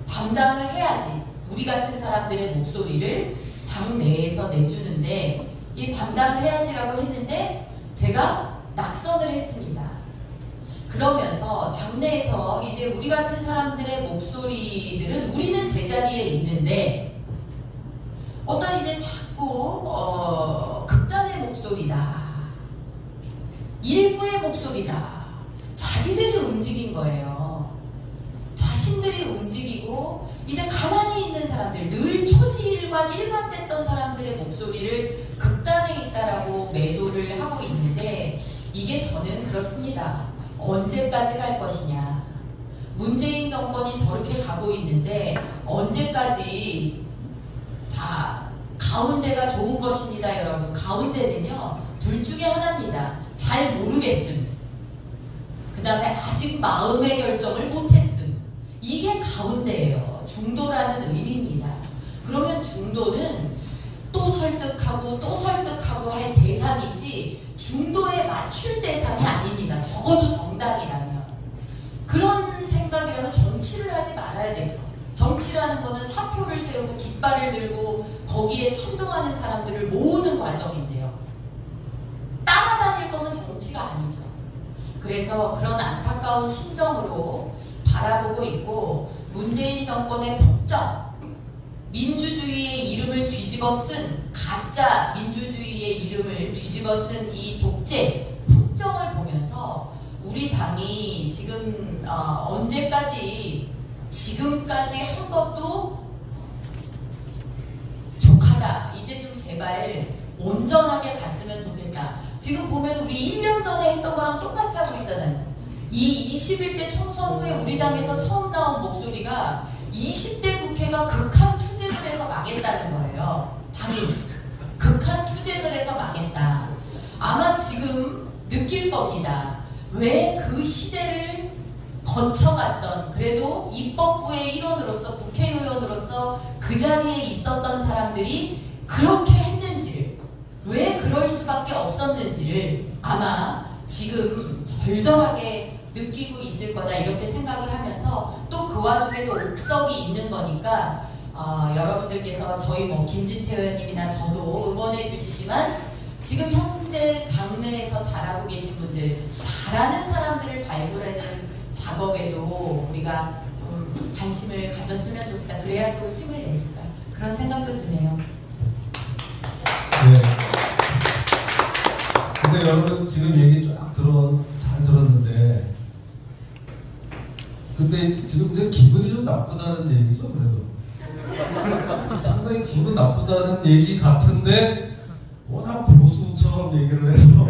Speaker 5: 담당을 해야지 우리 같은 사람들의 목소리를 당 내에서 내주는데 이 담당을 해야지라고 했는데 제가 낙선을 했습니다. 그러면서 당내에서 이제 우리 같은 사람들의 목소리들은 우리는 제자리에 있는데 어떤 이제 자꾸 극단의 목소리다, 일부의 목소리다, 자기들이 움직인 거예요. 자신들이 움직이고 이제 가만히 있는 사람들, 늘 초지일관 일관됐던 사람들의 목소리를 극단에 있다라고 매도를 하고 있는데, 이게 저는 그렇습니다. 언제까지 갈 것이냐. 문재인 정권이 저렇게 가고 있는데 언제까지. 자, 가운데가 좋은 것입니다, 여러분. 가운데는요, 둘 중에 하나입니다. 잘 모르겠음. 그 다음에 아직 마음의 결정을 못했음. 이게 가운데예요. 중도라는 의미입니다. 그러면 중도는 또 설득하고 또 설득하고 할 대상이지 중도에 맞출 대상이 아닙니다. 적어도 정당이라면. 그런 생각이라면 정치를 하지 말아야 되죠. 정치라는 거는 사표를 세우고 깃발을 들고 거기에 찬동하는 사람들을 모으는 과정인데요. 따라다닐 거면 정치가 아니죠. 그래서 그런 안타까운 심정으로 바라보고 있고, 문재인 정권의 폭정, 민주주의의 이름을 뒤집어 쓴, 가짜 민주주의의 이름을 뒤집어 쓴 이 독재, 폭정을 보면서 우리 당이 지금 언제까지, 지금까지 한 것도 족하다. 이제 좀 제발 온전하게 갔으면 좋겠다. 지금 보면 우리 1년 전에 했던 거랑 똑같이 하고 있잖아요. 이 21대 총선 후에 우리 당에서 처음 나온 목소리가 20대 국회가 극한 투쟁을 해서 망했다는 거예요. 당이 극한 투쟁을 해서 망했다. 아마 지금 느낄 겁니다. 왜 그 시대를 거쳐갔던, 그래도 입법부의 일원으로서, 국회의원으로서 그 자리에 있었던 사람들이 그렇게 했는지를, 왜 그럴 수밖에 없었는지를 아마 지금 절절하게 느끼고 있을 거다, 이렇게 생각을 하면서, 또 그 와중에도 옥석이 있는 거니까 여러분들께서 저희 뭐 김진태 의원님이나 저도 응원해 주시지만, 지금 현재 당내에서 잘하고 계신 분들, 잘하는 사람들을 발굴하는 작업에도 우리가 좀 관심을 가졌으면 좋겠다. 그래야 또 힘을 내니까, 그런 생각도 드네요.
Speaker 4: 네. 근데 여러분 지금 얘기 쫙 잘 들었는데, 근데 지금 제 기분이 좀 나쁘다는 얘기죠, 그래도. 상당히 기분 나쁘다는 얘기 같은데 워낙 보수처럼 얘기를 해서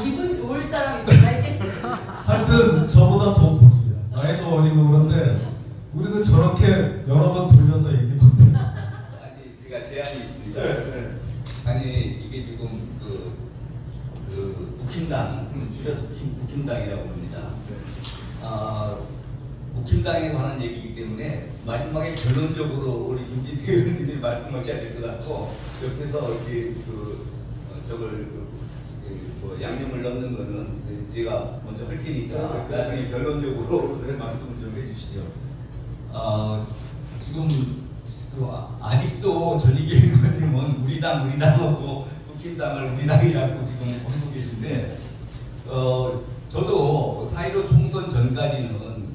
Speaker 5: 기분 좋을 사람이 누가 있겠습니까?
Speaker 4: 하여튼 저보다 더 보수야. 나이도 어리고 그런데 우리는 저렇게 여러 번 돌려서 얘기 못해.
Speaker 6: 아니, 제가 제안이 있습니다. 아니, 이게 지금 국힘당, 줄여서 국힘당이라고 합니다. 국힘당에 관한 얘기이기 때문에 마지막에 결론적으로 우리 김진태 의원님이 말씀하셔야 될 것 같고, 옆에서 이렇게 뭐 양념을 넣는 거는 제가 먼저 할 테니까 나중에 결론적으로 말씀을 좀 해주시죠. 지금 아직도 전희기 의원님은 우리 당하고 국힘당을 우리 당이라고 지금 하고 계신데 저도 4.15 총선 전까지는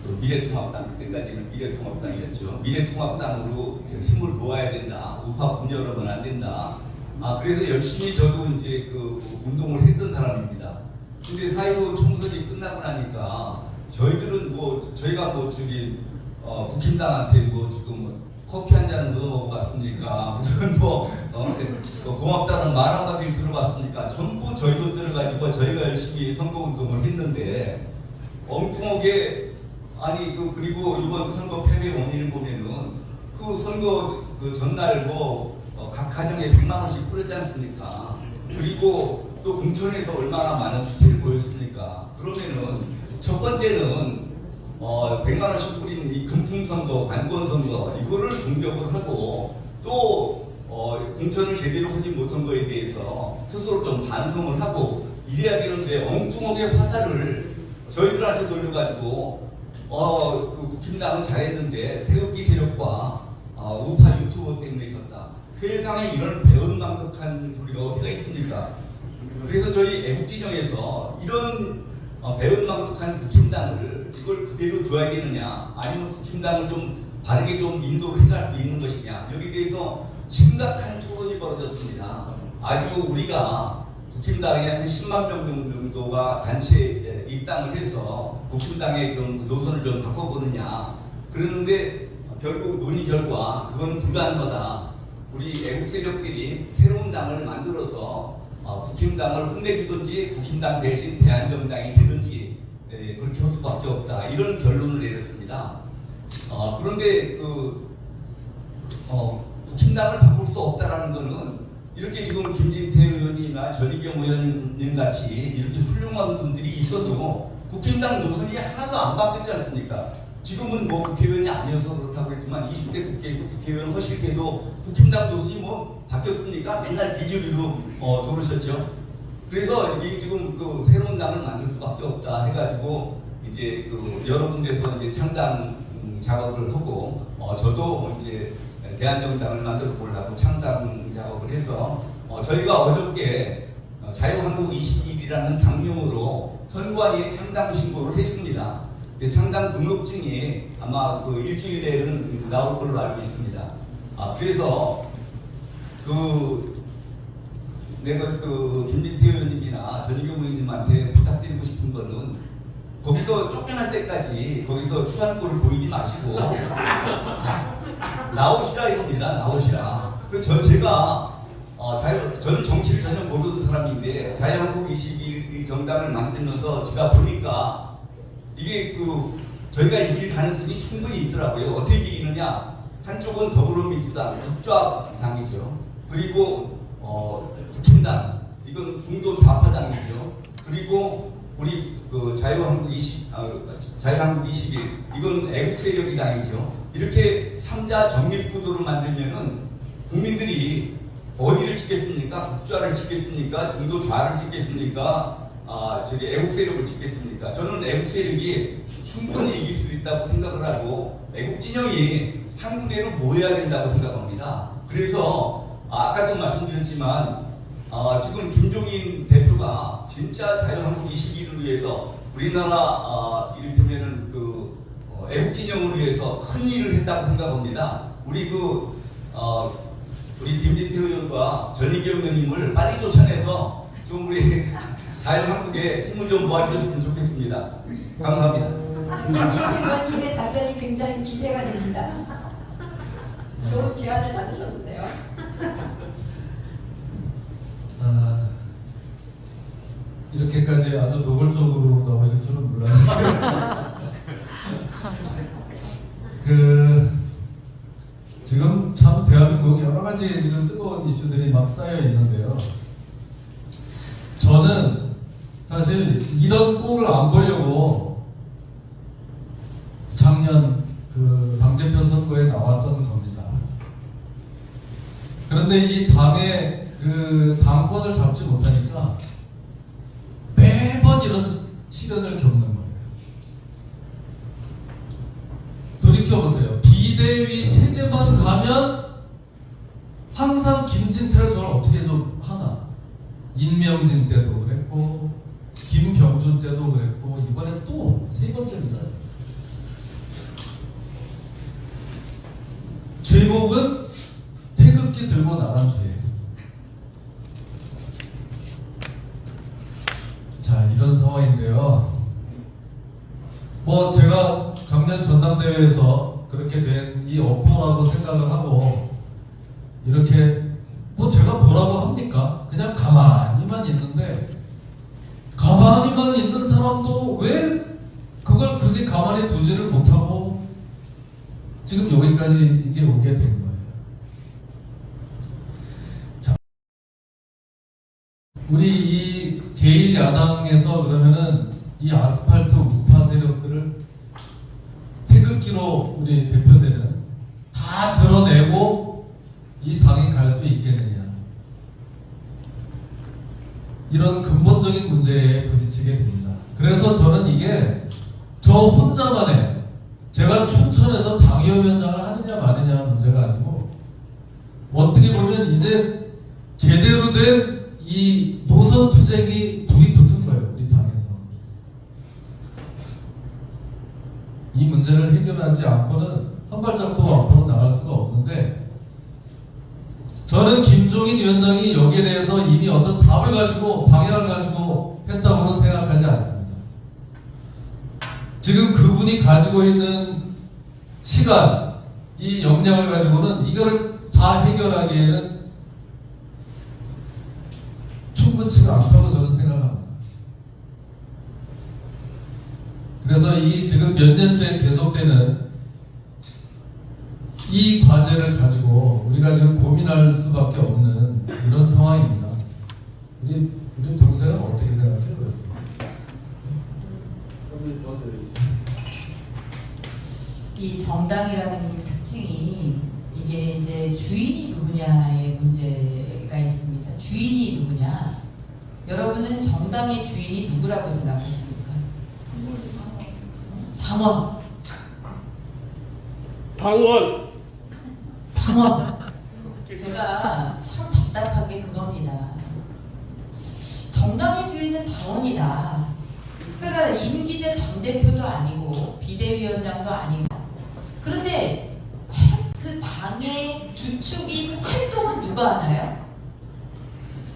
Speaker 6: 그 미래통합당, 그때까지는 미래통합당이었죠. 미래통합당으로 힘을 모아야 된다. 우파 분열하면 안 된다. 그래서 열심히 저도 이제 그 운동을 했던 사람입니다. 근데 4.15 총선이 끝나고 나니까 저희들은 저희가 국힘당한테 지금 커피 한 잔을 묻어먹어 봤습니까? 무슨 고맙다는 말 한마디를 들어봤습니까? 전부 저희 돈들을 가지고 저희가 열심히 선거운동을 했는데 엉뚱하게 그리고 이번 선거 패배 원인을 보면은 그 선거 그 전날 각 가정에 100만 원씩 뿌렸지 않습니까? 그리고 또 공천에서 얼마나 많은 추세를 보였습니까? 그러면은 첫 번째는 100만 원씩 뿌린 이 금풍선거, 관권선거 이거를 공격을 하고 또 공천을 제대로 하지 못한 거에 대해서 스스로 좀 반성을 하고 이래야 되는데 엉뚱하게 화살을 저희들한테 돌려가지고 그 국힘당은 잘했는데 태극기 세력과 우파 유튜버 때문에 있었다. 세상에 이런 배은망덕한 소리가 어디가 있습니까? 그래서 저희 애국진영에서 이런 배은망덕한 국힘당을 이걸 그대로 둬야 되느냐 아니면 국힘당을 좀 바르게 좀 인도를 해갈 수 있는 것이냐 여기에 대해서 심각한 토론이 벌어졌습니다. 아주 우리가 국힘당에 한 10만 명 정도가 단체에 입당을 해서 국힘당의 좀 노선을 좀 바꿔보느냐 그러는데 결국 논의 결과 그거는 불가능하다. 우리 애국 세력들이 새로운 당을 만들어서 국힘당을 혼내주든지 국힘당 대신 대한정당이 되든지 그렇게 할 수밖에 없다. 이런 결론을 내렸습니다. 그런데 국힘당을 바꿀 수 없다라는 것은 이렇게 지금 김진태 의원이나 전희경 의원님 같이 이렇게 훌륭한 분들이 있어도 국힘당 노선이 하나도 안 바뀌었지 않습니까? 지금은 국회의원이 아니어서 그렇다고 했지만 20대 국회에서 국회의원 하실 때도 국힘당 노선이 바뀌었습니까? 맨날 비주류로 도르셨죠. 그래서 이게 지금 새로운 당을 만들 수밖에 없다 해가지고 이제 여러 군데서 이제 창당 작업을 하고 저도 이제 대한정당을 만들어 보려고 창당 작업을 해서 저희가 어저께 자유한국 21이라는 당명으로 선관위에 창당 신고를 했습니다. 창당 등록증이 아마 일주일 내에는 나올 걸로 알고 있습니다. 그래서 내가 김진태 의원님이나 전희경 의원님한테 부탁드리고 싶은 거는 거기서 쫓겨날 때까지 거기서 추한꼴을 보이지 마시고 나오시라 이겁니다. 나오시라. 제가 저는 정치를 전혀 모르는 사람인데 자유한국 21 정당을 만들면서 제가 보니까 이게 저희가 이길 가능성이 충분히 있더라고요. 어떻게 이기느냐? 한쪽은 더불어민주당 국좌당이죠. 그리고 국힘당 이거는 중도 좌파당이죠. 그리고 우리 자유한국 21 이건 애국세력이 당이죠. 이렇게 3자 정립구도로 만들면은 국민들이 어디를 찍겠습니까? 국좌를 찍겠습니까? 중도 좌를 찍겠습니까? 애국세력을 찍겠습니까? 저는 애국세력이 충분히 이길 수 있다고 생각을 하고 애국진영이 한 군데로 모여야 된다고 생각합니다. 그래서 아까도 말씀드렸지만 지금 김종인 대표가 진짜 자유한국 21을 위해서 우리나라 이를테면은 애국진영을 위해서 큰 일을 했다고 생각합니다. 우리 김진태 의원과 전희경 의원님을 빨리 쫓아내서 좀 우리 자유한국에 힘을 좀 모아주셨으면 좋겠습니다. 감사합니다.
Speaker 2: 김진태 의원님의 답변이 굉장히 기대가 됩니다. 좋은 제안을 받으셔도 돼요.
Speaker 4: 이렇게까지 아주 노골적으로 나오실 줄은 몰랐어요. 지금 참 대한민국 여러 가지 지금 뜨거운 이슈들이 막 쌓여 있는데요. 저는 사실 이런 꼴을 안 보려고 작년 당대표 선거에 나왔던 겁니다. 그런데 이 당의 당권을 잡지 못하니까 매번 이런 시련을 겪는 거예요. 돌이켜보세요. 비대 비대위 체제만 가면 항상 김진태를 저를 어떻게 좀 하나. 인명진 때도 그랬고 김병준 때도 그랬고 이번에 또 세 번째입니다. 죄목은 태극기 들고 나간 죄. 자, 이런 상황인데요. 뭐 제가 작년 전당대회에서 그렇게 된 이 업보라고 생각을 하고 이렇게 뭐 제가 뭐라고 합니까? 그냥 가만히만 있는데 가만히만 있는 사람도 왜 그걸 그렇게 가만히 두지를 못하고 지금 여기까지 이게 오게 된 거예요. 자, 우리 이 제1야당에서 그러면은 이 아스팔트 우파 세력들을 태극기로 우리 대표되는 다 드러내고 이 당이 갈 수 있겠느냐, 이런 근본적인 문제에 부딪히게 됩니다. 그래서 저는 이게 저 혼자만의, 제가 춘천에서 당협위원장을 하느냐 마느냐 문제가 아니고 어떻게 보면 이제 제대로 된 이 노선 투쟁이 불이 붙은 거예요. 우리 당에서 이 문제를 해결하지 않고는 한 발짝도 앞으로 나갈 수가 없는데, 저는 김종인 위원장이 여기에 대해서 이미 어떤 답을 가지고 방향을 가지고 했다고는 생각하지 않습니다. 지금 그분이 가지고 있는 시간, 이 역량을 가지고는 이거를 다 해결하기에는 충분치가 않다고 저는 생각합니다. 그래서 이 지금 몇 년째 계속되는 이 과제를 가지고 우리가 지금 고민할 수밖에 없는 이런 상황입니다. 우리 동생은 어떻게 생각해요?
Speaker 5: 이 정당이라는 특징이 이게 이제 주인이 누구냐의 문제가 있습니다. 주인이 누구냐? 여러분은 정당의 주인이 누구라고 생각하십니까? 당원. 제가 참 답답한 게 그겁니다. 정당의 주인은 당원이다. 그러니까 임기제 당대표도 아니고 비대위원장도 아니고, 그런데 그 당의 주축인 활동은 누가 하나요?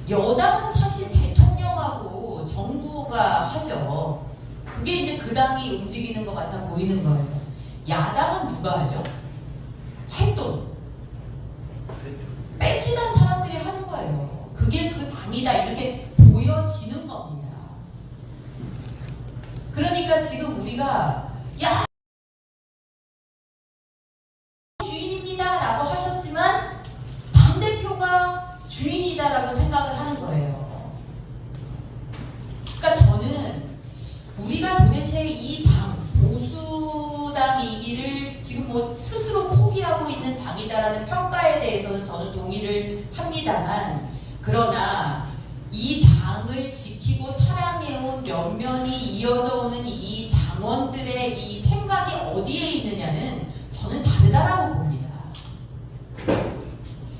Speaker 5: 여당은 사실 대통령하고 정부가 하죠. 그게 이제 그 당이 움직이는 것 같아 보이는 거예요. 야당은 누가 하죠? 활동. 빼친한 사람들이 하는 거예요. 그게 그 당이다 이렇게 보여지는 겁니다. 그러니까 지금 우리가 야 주인입니다 라고 하셨지만 당대표가 주인이다라고 생각을 하는 거예요. 그러니까 저는 우리가 도대체 이 당, 보수당이기를 지금 뭐 스스로 포기하고 있는 당이다라는 평가에 대해서는 저는 동의를 합니다만, 그러나 이 당을 지키고 사랑해온 면면이 이어져 오는 이 당원들의 이 생각이 어디에 있느냐는 저는 다르다라고 봅니다.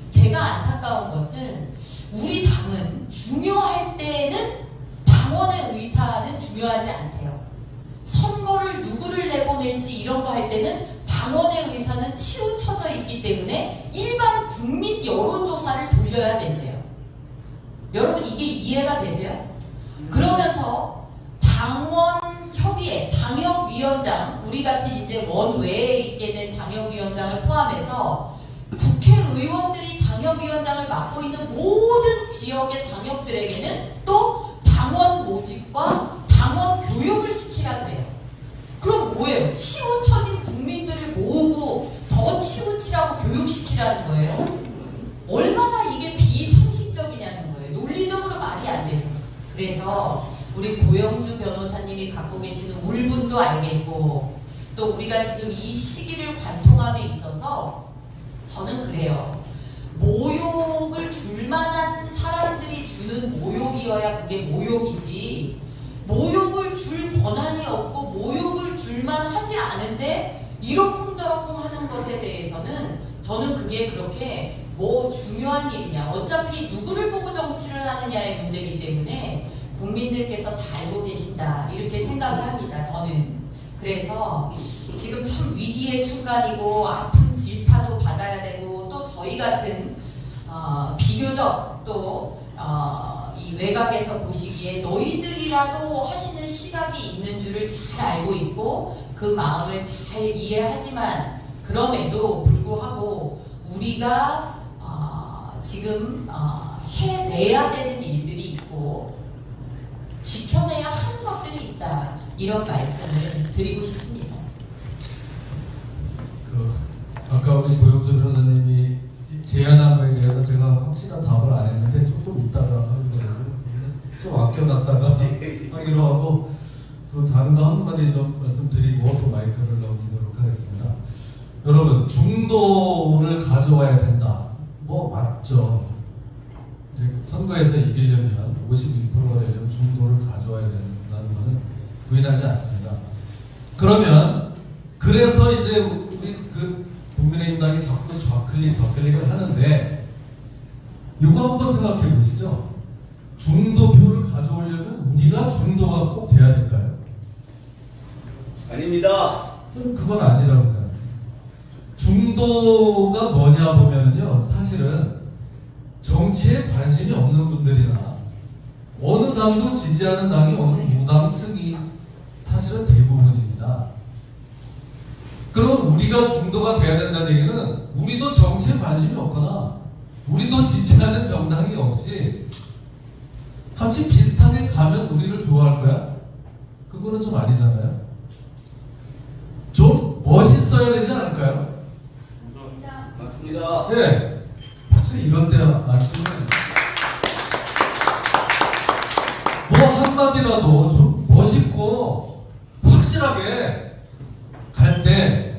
Speaker 5: 제가 안타까운 것은 우리 당은 중요할 때는 당원의 의사는 중요하지 않대요. 선거를 누구를 내보낼지 이런 거 할 때는 당원의 의사는 치우쳐져 있기 때문에 일반 국민 여론조사를 돌려야 된대요. 여러분 이게 이해가 되세요? 그러면서 당원협의회, 당협위원장, 우리 같은 이제 원외에 있게 된 당협위원장을 포함해서 국회의원들이 당협위원장을 맡고 있는 모든 지역의 당협들에게는 또 당원 모집과 당원 교육을 시키라 그래요. 그럼 뭐예요? 치우쳐진 국민들을 모으고 더 치우치라고 교육시키라는 거예요? 얼마나 이게 비상식적이냐는 거예요. 논리적으로 말이 안 돼서. 그래서 우리 고영주 변호사님이 갖고 계시는 울분도 알겠고, 또 우리가 지금 이 시기를 관통함에 있어서 저는 그래요. 모욕을 줄 만한 사람들이 주는 모욕이어야 그게 모욕이지, 모욕을 줄 권한이 없고 모욕을 줄만 하지 않은데 이러쿵저러쿵 하는 것에 대해서는 저는 그게 그렇게 뭐 중요한 일이냐. 어차피 누구를 보고 정치를 하느냐의 문제이기 때문에 국민들께서 다 알고 계신다. 이렇게 생각을 합니다. 저는. 그래서 지금 참 위기의 순간이고 아픈 질타도 받아야 되고 또 저희 같은 비교적 또 이 외곽에서 보시기에 너희들이라도 하시는 시각이 있는 줄을 잘 알고 있고 그 마음을 잘 이해하지만 그럼에도 불구하고 우리가 지금 해내야 되는 일들이 있고 지켜내야 하는 것들이 있다. 이런 말씀을 드리고 싶습니다.
Speaker 4: 아까 우리 고영주 변호사님이 제안한 거에 대해서 제가 확실한 답을 안 했는데 조금 이따가 하는 거예요. 좀 아껴놨다가 하기로 하고 또 다른 거 한마디 좀 말씀드리고 또 마이크를 넘기도록 하겠습니다. 여러분, 중도를 가져와야 된다. 뭐 맞죠. 이제 선거에서 이기려면 52%가 되려면 중도를 가져와야 된다는 것은 부인하지 않습니다. 그러면 그래서 이제 우리 국민의힘당이 자꾸 좌클릭을 하는데 이거 한번 생각해 보시죠. 중도표를 가져오려면 우리가 중도가 꼭 돼야 될까요?
Speaker 6: 아닙니다.
Speaker 4: 저는 그건 아니라고 생각해요. 중도가 뭐냐 보면요, 사실은 정치에 관심이 없는 분들이나 어느 당도 지지하는 당이 어느 무당층이 사실은 대부분입니다. 그럼 우리가 중도가 돼야 된다는 얘기는 우리도 정치에 관심이 없거나 우리도 지지하는 정당이 없이 같이 비슷하게 가면 우리를 좋아할 거야? 그거는 좀 아니잖아요. 좀 멋있어야 되지 않을까요?
Speaker 6: 맞습니다.
Speaker 4: 네. 혹시 이런 데 안 쓰면 뭐 한마디라도 좀 멋있고 확실하게 갈 때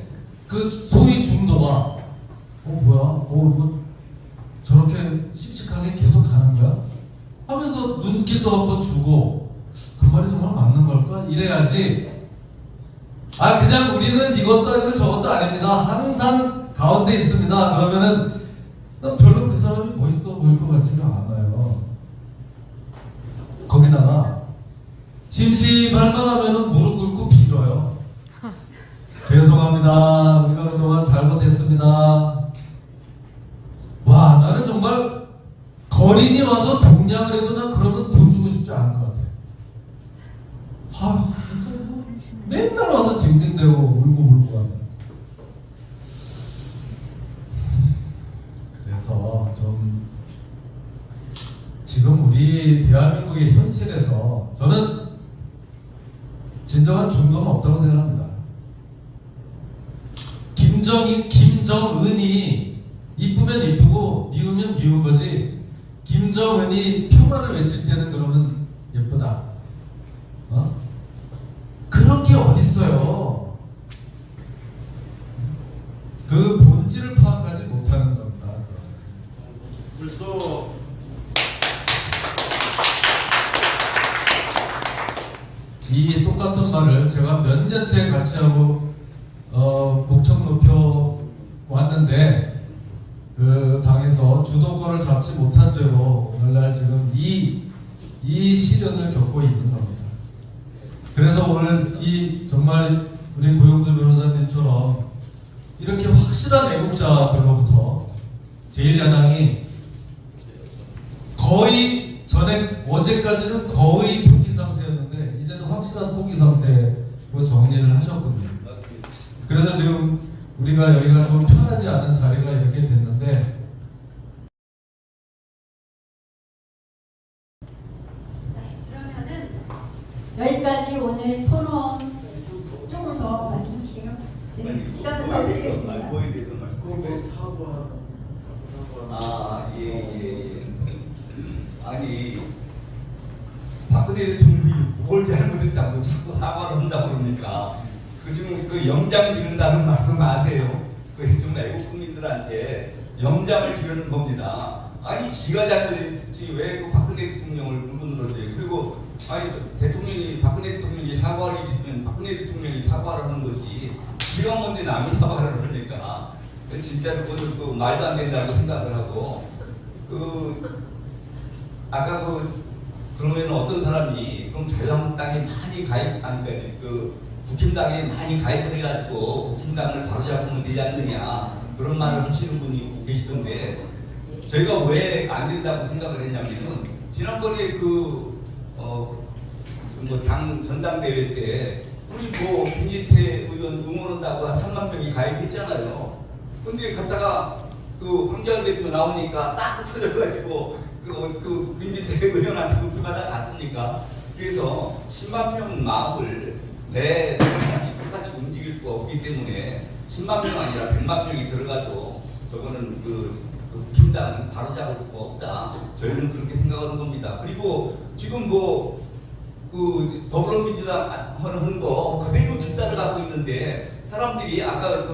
Speaker 4: 그 소위 중도가 뭐 저렇게 씩씩하게 계속 가는 거야? 하면서 눈길도 한번 주고 그 말이 정말 맞는 걸까? 이래야지. 그냥 우리는 이것도 아니고 저것도 아닙니다. 항상 가운데 있습니다. 그러면은 별로 그 사람이 멋있어 보일 것 같지가 않아요. 거기다가 심심할 만하면은 무릎 꿇고 빌어요. 죄송합니다. 우리가 그동안 잘못했습니다. 와, 나는 정말 거린이 와서 동냥을 해도 난 그러면 돈 주고 싶지 않을 것 같아. 진짜 맨날 와서 징징대고 울고 하네. 그래서 좀 지금 우리 대한민국의 현실에서 저는 진정한 중도는 없다고 생각합니다. 김정은이 이쁘면 이쁘고 미우면 미운 거지. 김정은이 평화를 외칠 때는 그러면 예쁘다. 그런 게 어딨어요. 그 본질을 파악하지 못하는 겁니다.
Speaker 3: 불소.
Speaker 4: 이 똑같은 말을 제가 몇 년째 같이 하고 목청 높여 왔는데 그 당에서 주도권을 잡지 못한 죄로 오늘날 지금 이 시련을 겪고 있는 겁니다. 그래서 오늘 이 정말 우리 고영주 변호사님처럼 이렇게 확실한 애국자들로부터 제1야당이 거의 어제까지는 거의 포기 상태였는데 이제는 확실한 포기 상태로 정리를 하셨거든요. 그래서 지금 우리가 여기가 좀 편하지 않은 자리가 이렇게 됐는데
Speaker 2: 그러면은 여기까지 오늘 토론 조금 더 말씀하시게요. 네, 시간을 더 드리겠습니다.
Speaker 6: 예. 아니, 박근혜 대통령이 뭘 잘못했다고 자꾸 사과를 한다고 그럽니까? 그중 그 영장 지른다는 말씀 아세요? 좀 애국 국민들한테 영장을 지르는 겁니다. 아니, 지가 잘못했지 왜 그 박근혜 대통령을 물어늘어져요? 그리고 박근혜 대통령이 사과할 일 있으면 박근혜 대통령이 사과를 하는 거지. 지가 뭔데 남이 사과를 그러니까 진짜로 그 말도 안 된다고 생각을 하고 아까 그러면 어떤 사람이 그럼 자유한국당에 많이 국힘당에 많이 가입을 해가지고 국힘당을 바로잡으면 되지 않느냐 그런 말을 하시는 분이 계시던데 저희가 왜 안 된다고 생각을 했냐면은 지난번에 당 전당대회 때 우리 김진태 의원 응원한다고 한 3만 명이 가입했잖아요. 근데 갔다가 황교안 대표 나오니까 딱 터져가지고 김진태 의원한테 국회마다 갔습니까? 그래서 10만 명 마음을 내 똑같이 움직일 수가 없기 때문에 10만 명 아니라 100만 명이 들어가도 저거는 국힘당은 바로잡을 수가 없다. 저희는 그렇게 생각하는 겁니다. 그리고 지금 더불어민주당 하는 거 그대로 뒤따라가고 있는데 사람들이 아까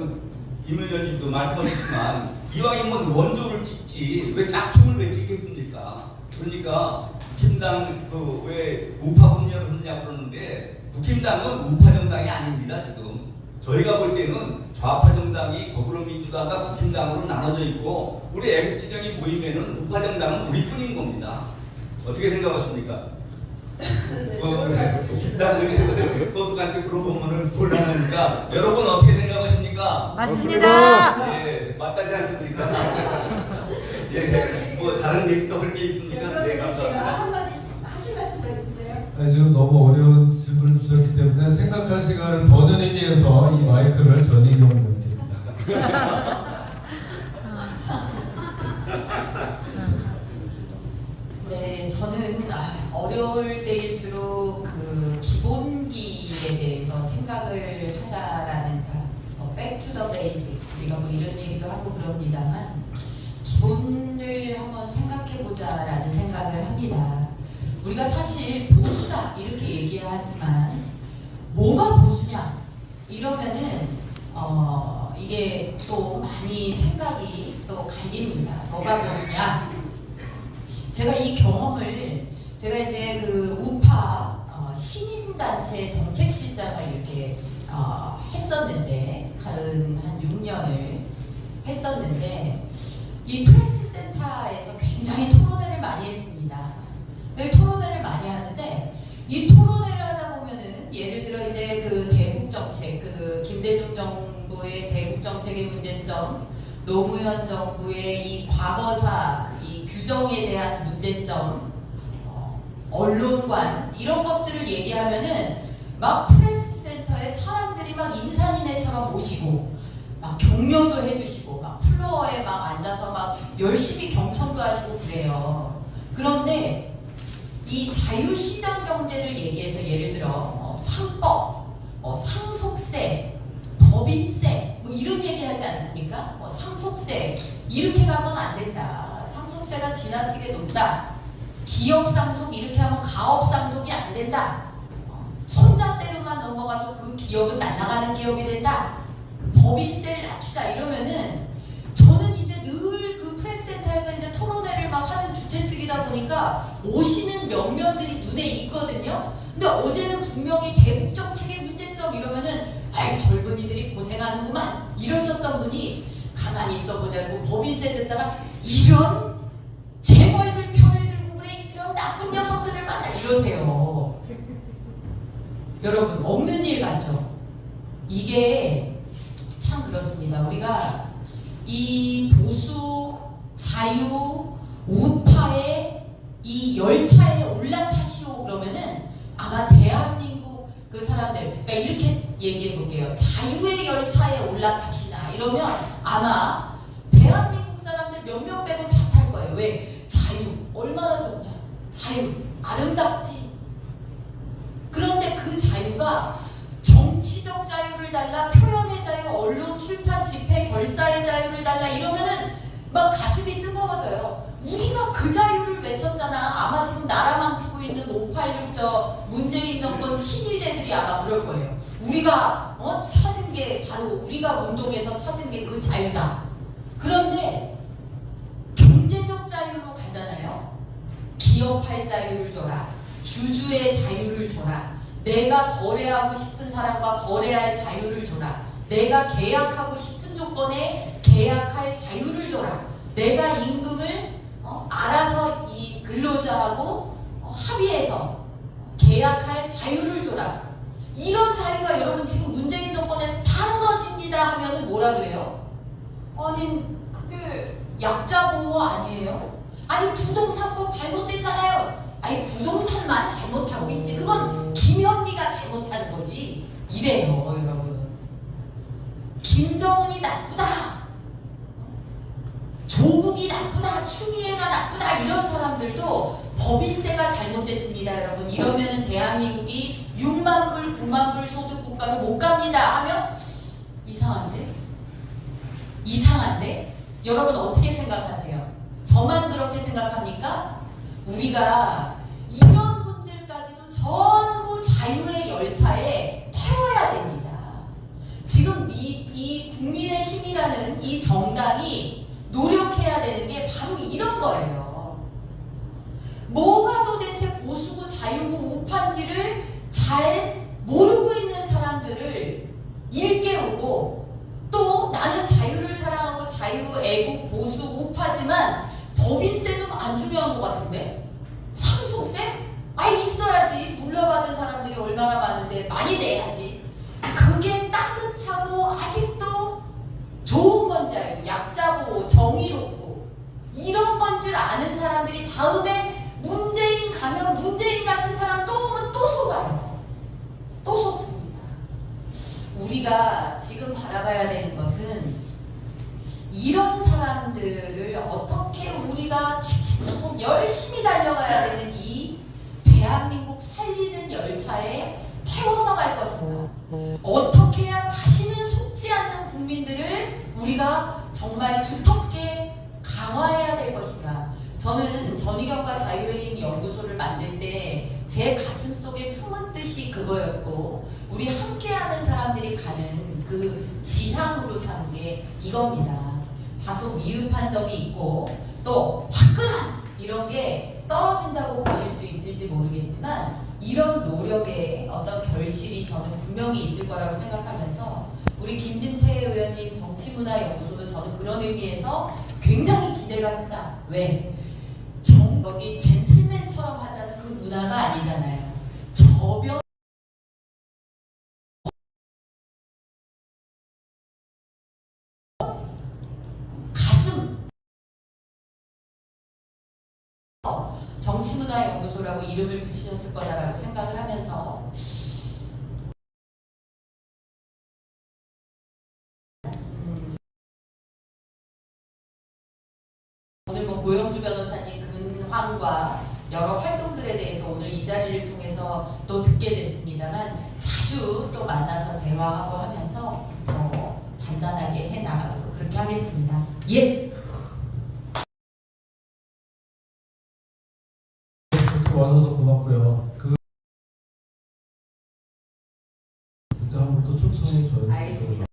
Speaker 6: 김 의원님도 말씀하셨지만 이왕이면 원조를 찍지 왜 짝퉁을 왜 찍겠습니까? 그러니까 국힘당 왜 우파 분열을 하느냐 그러는데 국힘당은 우파 정당이 아닙니다. 지금 저희가 볼 때는 좌파 정당이 더불어민주당과 국힘당으로 나눠져 있고 우리 애국진영이 모이면은 우파 정당은 우리뿐인 겁니다. 어떻게 생각하십니까? 국힘당 의원들 소속한테 물어보면은 곤란하니까 여러분 어떻게 생각하십니까?
Speaker 3: 맞습니다.
Speaker 6: 예, 맞다지 않습니까? 예, 다른 얘기도 할 게 있습니까? 네,
Speaker 2: 그러면 제가
Speaker 6: 감사합니다.
Speaker 2: 한마디 하실 말씀 더 있으세요?
Speaker 4: 아니, 지금 너무 어려운 질문을 주셨기 때문에 생각할 시간을 버는 의미에서 이 마이크를 전희경 의원께 드립니다.
Speaker 5: 네, 저는 어려울 때일수록 기본기에 대해서 생각을 하자라는 back to the basic 우리가 이런 얘기도 하고 그럽니다만 기본을 한번 생각해보자라는 생각을 합니다. 우리가 사실 보수다 이렇게 얘기하지만 뭐가 보수냐 이러면은 이게 또 많이 생각이 또 갈립니다. 뭐가 보수냐? 제가 이 경험을 제가 이제 우파 신임단체 정책실장을 이렇게 했었는데 한 6년을 했었는데 이 프레스센터에서 굉장히 토론회를 많이 했습니다. 토론회를 많이 하는데 이 토론회를 하다 보면은 예를 들어 이제 대북 정책, 김대중 정부의 대북 정책의 문제점, 노무현 정부의 이 과거사, 이 규정에 대한 문제점, 언론관 이런 것들을 얘기하면은 막 프레스센터에 사람들이 막 인산인해처럼 오시고 막 격려도 해주시고 막 플로어에 막 앉아서 막 열심히 경청도 하시고 그래요. 그런데 이 자유시장 경제를 얘기해서 예를 들어 상법, 상속세, 법인세 이런 얘기하지 않습니까? 상속세 이렇게 가서는 안 된다. 상속세가 지나치게 높다. 기업 상속 이렇게 하면 가업 상속이 안 된다. 손잣대로만 넘어가도 그 기업은 날아가는 기업이 된다. 법인세를 낮추자 이러면은 저는 이제 늘 프레스센터에서 이제 토론회를 막 하는 주최 측이다 보니까 오시는 면면들이 눈에 있거든요. 근데 어제는 분명히 대북 정책의 문제점 이러면은 젊은이들이 고생하는구만 이러셨던 분이 가만히 있어보자고 법인세 듣다가 이런 재벌들 편을 들고 그래 이런 나쁜 녀석들을 만나 이러세요. 여러분 없는 일 같죠? 이게 참 그렇습니다. 우리가 이 보수, 자유, 우파의 이 열차에 올라타시오 그러면은 아마 대한민국 사람들 그러니까 이렇게 얘기해 볼게요. 자유의 열차에 올라탑시다 이러면 아마 대한민국 사람들 몇 명 빼고 다 탈 거예요. 왜? 자유 얼마나 좋냐? 자유 아름답지. 그런데 그 자유가 정치적 자유를 달라, 표현의 자유, 언론, 출판, 집회, 결사의 자유를 달라 이러면은 막 가슴이 뜨거워져요. 우리가 그 자유를 외쳤잖아. 아마 지금 나라 망치고 있는 586 문재인 정권 친일대들이 아마 그럴 거예요. 우리가 찾은 게 바로 우리가 운동해서 찾은 게 그 자유다. 그런데 경제적 자유로 가잖아요. 기업할 자유를 줘라. 주주의 자유를 줘라. 내가 거래하고 싶은 사람과 거래할 자유를 줘라. 내가 계약하고 싶은 조건에 계약할 자유를 줘라. 내가 임금을 알아서 이 근로자하고 합의해서 계약할 자유를 줘라. 이런 자유가 여러분 지금 문재인 정권에서 다 무너집니다 하면은 뭐라 그래요? 아니 그게 약자 보호 아니에요? 아니 부동산법 잘못됐잖아요. 아니 부동산만 잘못하고 있지. 그건 김현미가 잘못하는 거지. 이래요 여러분. 김정은이 나쁘다. 조국이 나쁘다. 추미애가 나쁘다. 이런 사람들도 법인세가 잘못됐습니다 여러분. 이러면은 대한민국이 6만 불, 9만 불 소득 국가로 못 갑니다 하면 이상한데? 이상한데? 여러분 어떻게 생각하세요? 저만 그렇게 생각합니까? 우리가 이런 분들까지도 전부 자유의 열차에 태워야 됩니다. 지금 이 국민의힘이라는 이 정당이 노력해야 되는 게 바로 이런 거예요. 뭐가 도대체 보수고 자유고 우파인지를 잘 모르고 있는 사람들을 일깨우고, 또 나는 자유를 사랑하고 자유, 애국, 보수, 우파지만 법인세는 안 중요한 것 같은데? 상속세? 있어야지. 물려받은 사람들이 얼마나 많은데 많이 내야지. 그게 따뜻하고 아직도 좋은 건지 알고, 약자보호, 정의롭고 이런 건 줄 아는 사람들이 다음에 문재인 가면 문재인 같은 사람 또 오면 또 속아요. 또 속습니다. 우리가 지금 바라봐야 되는 것은 이런 사람들을 어떻게 우리가 칙칙폭폭 열심히 달려가야 되는 이 대한민국 살리는 열차에 태워서 갈 것인가. 어떻게 해야 다시는 속지 않는 국민들을 우리가 정말 두텁게 강화해야 될 것인가. 저는 전희경과 자유의 힘 연구소를 만들 때 제 가슴 속에 품은 뜻이 그거였고, 우리 함께하는 사람들이 가는 그 지향으로 사는 게 이겁니다. 다소 미흡한 점이 있고 또 화끈한 이런 게 떨어진다고 보실 수 있을지 모르겠지만, 이런 노력의 어떤 결실이 저는 분명히 있을 거라고 생각하면서, 우리 김진태 의원님 정치문화연구소도 저는 그런 의미에서 굉장히 기대가 크다. 왜? 여기 젠틀맨처럼 하자는 그 문화가 아니잖아요. 저변 가슴 정치문화연구소라고 이름을 붙이셨을 거다라고 생각을 하면서, 오늘 고영주 변호사님 근황과 여러 활동들에 대해서 오늘 이 자리를 통해서 또 듣게 됐습니다만, 자주 또 만나서 대화하고 하면서 더 단단하게 해나가도록 그렇게 하겠습니다. 예.
Speaker 4: 이렇게 와줘서 고맙고요. 그때 한번 또 초청해줘요.
Speaker 5: 알겠습니다.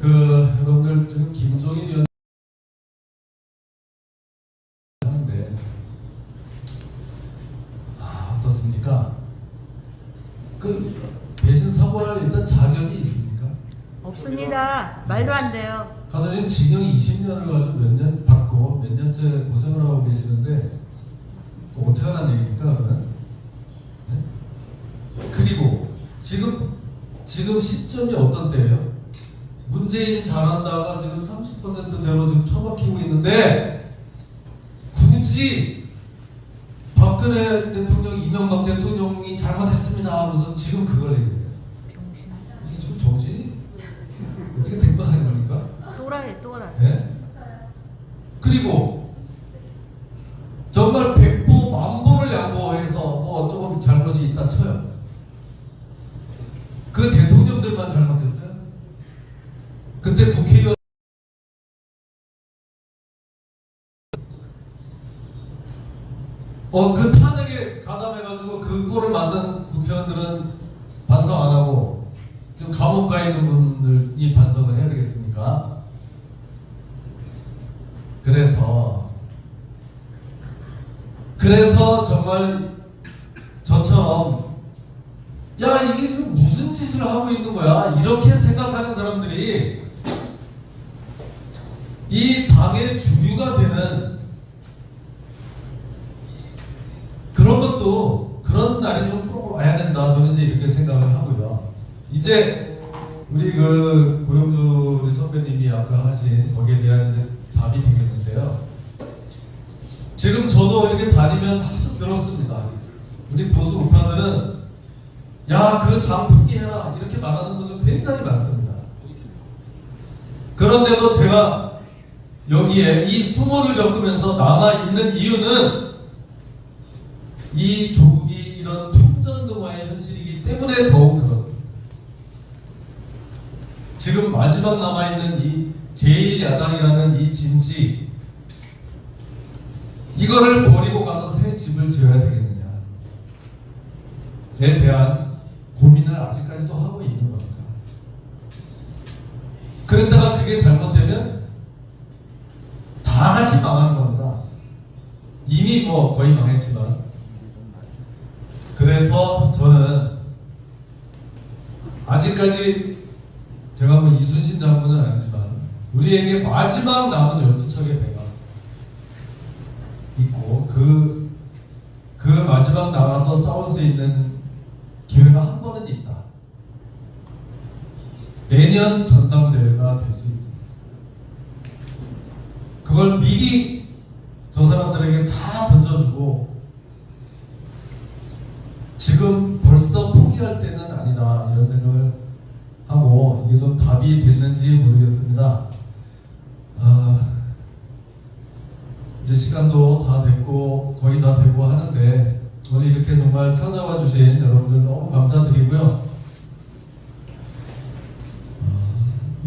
Speaker 4: 여러분들 지금 김종인 위원 하는데 어떻습니까? 배신 사고할 일단 자격이 있습니까?
Speaker 7: 없습니다. 말도 안 돼요.
Speaker 4: 가서 지금 징역 20년을 가지고 몇 년 받고 몇 년째 고생을 하고 계시는데 어떻게 하는 얘기입니까 그러면? 네? 그리고 지금 시점이 어떤 때예요? 문재인 잘한다가 지금 30%대로 지금 처박히고 있는데, 굳이 박근혜 대통령, 이명박 대통령이 잘못했습니다 무슨 지금 그걸 얘기해요. 이게 지금 정신이 어떻게 된 거 아닙니까?
Speaker 7: 또라이.
Speaker 4: 네? 그리고 정말 백보 만보를 양보해서 뭐 조금 잘못이 있다 쳐요. 그 대통령들만 잘못했어요? 그때 국회의원 그 탄핵에 가담해가지고 그 꼴을 만든 국회의원들은 반성 안 하고 지금 감옥 가 있는 분들이 반성을 해야 되겠습니까? 그래서 정말 저처럼 이게 지금 무슨 무슨 짓을 하고 있는 거야? 이렇게 생각하는 사람들이 이 당의 주류가 되는 그런 것도 그런 날이 좀 꼭 와야 된다. 저는 이제 이렇게 생각을 하고요. 이제 우리 그 고영주 우리 선배님이 아까 하신 거기에 대한 이제 답이 되겠는데요. 지금 저도 이렇게 다니면 아주 괴롭습니다. 우리 보수 우파들은 야, 그 당 포기해라 이렇게 말하는 분들 굉장히 많습니다. 그런데도 제가 여기에 이 수모를 겪으면서 남아있는 이유는 이 조국이 이런 풍전등화의 현실이기 때문에 더욱 그렇습니다. 지금 마지막 남아있는 이 제1야당이라는 이 진지, 이거를 버리고 가서 새 집을 지어야 되겠느냐에 대한 고민을 아직까지도 하고 있는 겁니다. 그런데가 그게 잘못되면 다 같이 망하는 겁니다. 이미 뭐 거의 망했지만. 그래서 저는 아직까지 제가 뭐 이순신 장군은 아니지만 우리에게 마지막 남은 12척의 배가 있고 그 마지막 나가서 싸울 수 있는 기회가 한 번은 있다. 내년 전당대회가 될 수 있습니다. 그걸 미리 저 사람들에게 다 던져주고 지금 벌써 포기할 때는 아니다 이런 생각을 하고, 이게 좀 답이 됐는지 모르겠습니다. 이제 시간도 다 됐고 거의 다 되고 하는데 오늘 이렇게 정말 찾아와 주신 여러분들 너무 감사드리고요.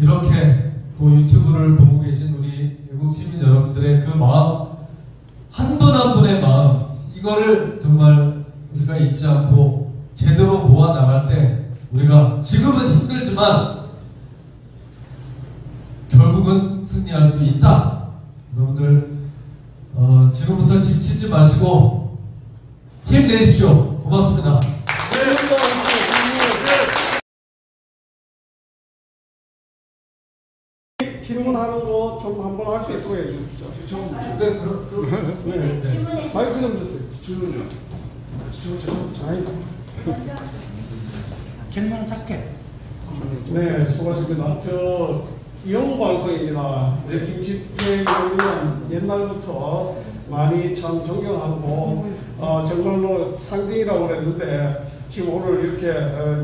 Speaker 4: 이렇게 또 유튜브를 보고 계신 우리 외국 시민 여러분들의 그 마음, 한 분 한 분의 마음, 이거를 정말 우리가 잊지 않고 제대로 모아 나갈 때 우리가 지금은 힘들지만 결국은 승리할 수 있다. 여러분들 지금부터 지치지 마시고 힘내십시오. 고맙습니다.
Speaker 3: 질문하는 거 좀 한번 할 수 있도록 해주십시오.
Speaker 4: 네, 그럼
Speaker 3: 네.
Speaker 2: 질문해
Speaker 3: 마이크 좀 주세요.
Speaker 8: 질문요.
Speaker 3: 아이고.
Speaker 9: 질문은 짧게.
Speaker 3: 네, 수고하십니다. 저 영우 방송입니다. 김집회 의원 옛날부터 많이 참 존경하고 정말로 상징이라고 그랬는데 지금 오늘 이렇게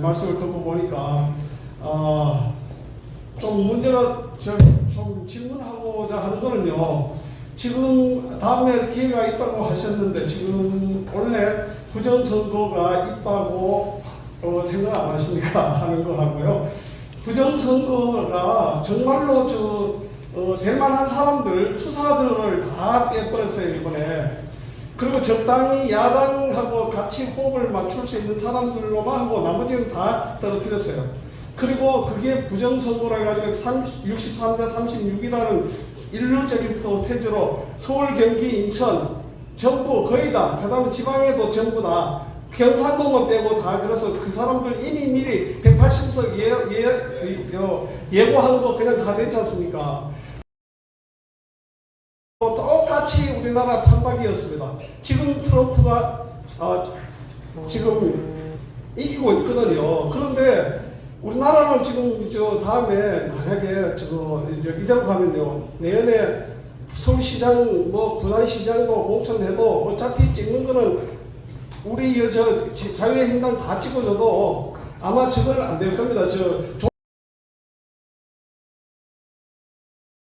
Speaker 3: 말씀을 듣고 보니까 좀 문제가 좀 질문하고자 하는 거는요. 지금 다음에 기회가 있다고 하셨는데 지금 원래 부정선거가 있다고 생각 안 하십니까? 하는 거 하고요. 부정선거가 정말로 될 만한 사람들, 투사들을 다 빼버렸어요, 이번에. 그리고 적당히 야당하고 같이 호흡을 맞출 수 있는 사람들로만 하고 나머지는 다 떨어뜨렸어요. 그리고 그게 부정선거라 해가지고 63대 36이라는 일률적인 태주로 서울, 경기, 인천 전부 거의 다, 그 다음에 지방에도 전부 다 경상도만 빼고 다. 그래서 그 사람들 이미 미리 180석 예고한 거 그냥 다 됐지 않습니까? 똑같이 우리나라 판박이었습니다. 지금 트럼프가 지금 이기고 있거든요. 그런데 우리나라는 지금 다음에 만약에 이대로 가면요, 내년에 서울시장 부산시장도 공천해도 어차피 찍는 거는 우리 자유의힘당 다 찍어줘도 아마 저건 안 될 겁니다.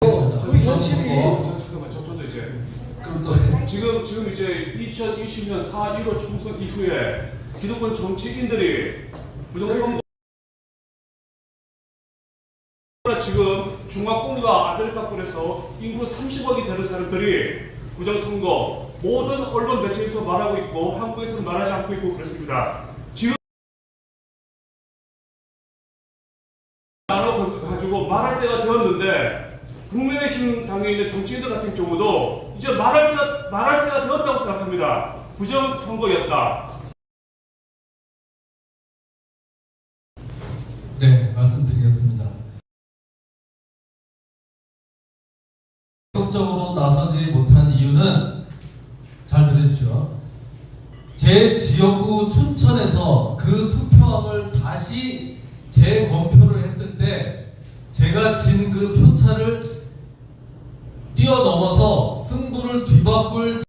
Speaker 3: 그 현실이.
Speaker 8: 잠깐만, 저도 이제.
Speaker 4: 그럼 또
Speaker 8: 지금 이제 2020년 4.15 총선 이후에 기득권 정치인들이 부정선거 지금 중화권과 아메리카권에서 인구 30억이 되는 사람들이 부정선거 모든 언론 매체에서 말하고 있고 한국에서는 말하지 않고 있고 그렇습니다. 지금 나눠가지고 말할 때가 되었는데 국민의힘 당에 있는 정치인들 같은 경우도 이제 말할 때가 되었다고 생각합니다. 부정선거였다.
Speaker 4: 말씀드리겠습니다. 적극적으로 나서지 못한 이유는 잘 들으십시오. 제 지역구 춘천에서 그 투표함을 다시 재검표를 했을 때 제가 진 그 표차를 뛰어넘어서 승부를 뒤바꿀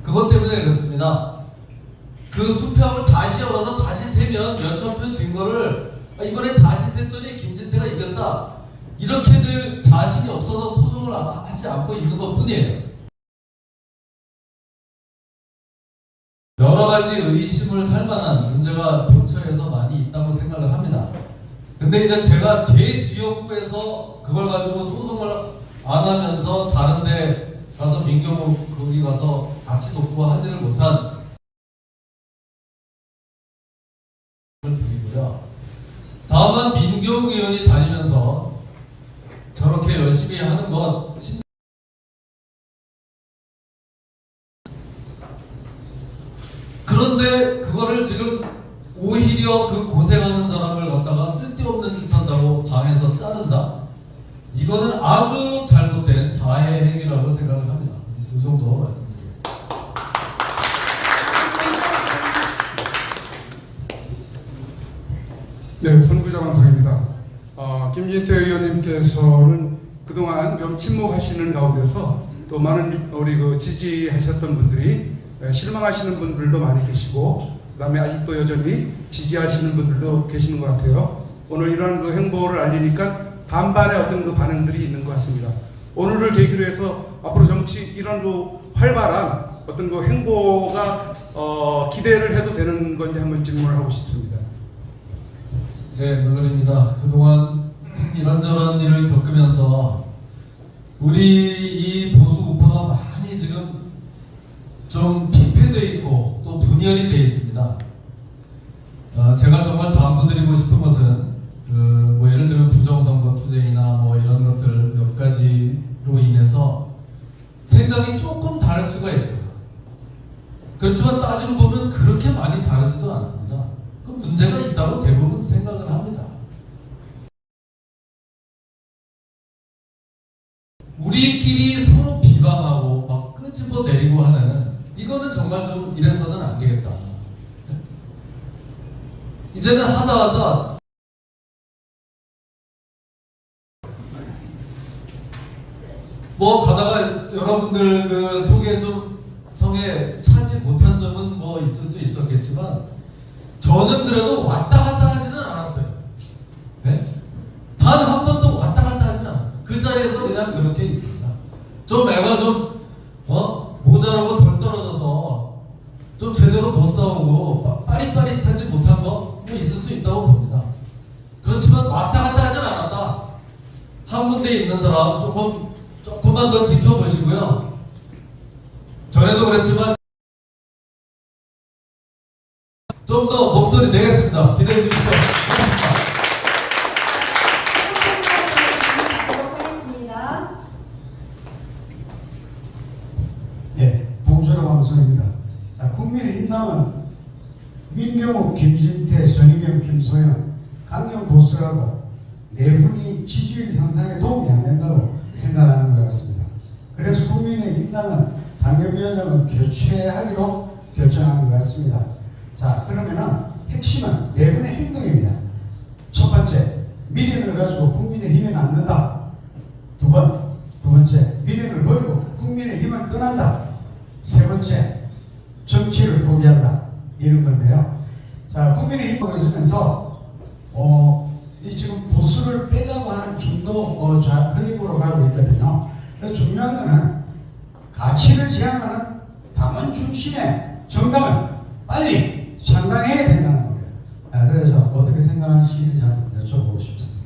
Speaker 4: 그것 때문에 그렇습니다. 그 투표함을 다시 열어서 다시 세면 몇천 표 진 거를 이번에 다시 셌더니 김진태가 이겼다. 이렇게 될 자신이 없어서 소송을 하지 않고 있는 것 뿐이에요. 여러 가지 의심을 살 만한 문제가 도처에서 많이 있다고 생각을 합니다. 근데 이제 제가 제 지역구에서 그걸 가지고 소송을 안 하면서 다른 데 가서 민경호 거기 가서 같이 돕고 하지를 못한 드리고요. 다만 민경호 의원이 다니면서 저렇게 열심히 하는 건 그런데 그거를 지금 오히려 그 고생하는 사람을 갖다가 쓸데없는 짓 한다고 당해서 자른다? 이거는 아주 잘못된 자해 행위라고 생각을 합니다. 이 정도 말씀드리겠습니다.
Speaker 9: 네, 선구자방송입니다. 김진태 의원님께서는 그동안 좀 침묵하시는 가운데서 또 많은 우리 그 지지하셨던 분들이 실망하시는 분들도 많이 계시고, 그다음에 아직도 여전히 지지하시는 분들도 계시는 것 같아요. 오늘 이러한 그 행보를 알리니까 반반의 어떤 그 반응들이 있는 것 같습니다. 오늘을 계기로 해서 앞으로 정치 이런 그 활발한 어떤 그 행보가 기대를 해도 되는 건지 한번 질문을 하고 싶습니다.
Speaker 4: 네, 물론입니다. 그동안 이런저런 일을 겪으면서 우리 이 보수 우파가 많이 지금 좀 빈패되어 있고 또 분열이 되어 있습니다. 제가 정말 당부드리고 싶은 것은 뭐 예를 들면 부정선거 투쟁이나 뭐 이런 것들 몇 가지로 인해서 생각이 조금 다를 수가 있어요. 그렇지만 따지고 보면 그렇게 많이 다르지도 않습니다. 그 문제가 있다고 대부분 생각을 합니다. 우리끼리 서로 비방하고 막 끄집어 내리고 하는 이거는 정말 좀 이래서는 안 되겠다. 이제는 하다 뭐 가다가 여러분들 그 속에 좀 성에 차지 못한 점은 뭐 있을 수 있었겠지만 저는 그래도 왔다 갔다 하지는 않았어요. 네? 단 한 번도 왔다 갔다 하지는 않았어요. 그 자리에서 그냥 그렇게 있습니다. 좀 애가 좀 모자라고 덜 떨어져서 좀 제대로 못 싸우고 빠릿빠릿하지 못한 거 뭐 있을 수 있다고 봅니다. 그렇지만 왔다 갔다 하진 않았다. 한 군데 있는 사람 조금만 더 지켜보시고요. 전에도 그랬지만 좀 더 목소리 내겠습니다. 기대해 주십시오.
Speaker 2: 하겠습니다.
Speaker 10: 네, 봉준호 방송입니다. 자, 국민의힘당은 민경욱, 김진태, son희경, 김소영, 강경 보수라고 내분이 지지율 향상에 도움이 안 된다고 생각하는 것 같습니다. 그래서 국민의힘당은 당협위원장을 교체하기로 결정한 것 같습니다. 자, 그러면은 핵심은 네 분의 행동입니다. 첫 번째, 미련을 가지고 국민의힘에 남는다. 두 번째, 미련을 버리고 국민의힘을 떠난다. 세 번째, 정치를 포기한다. 이런 건데요. 자, 국민의힘하고 있으면서 이 지금 보수를 빼자고 하는 중도 그림으로 가고 있거든요. 중요한 거는 가치를 지향하는 당원 중심의 정당을 빨리 창당해야 된다는 겁니다. 그래서 어떻게 생각하시는지 한번 여쭤보고 싶습니다.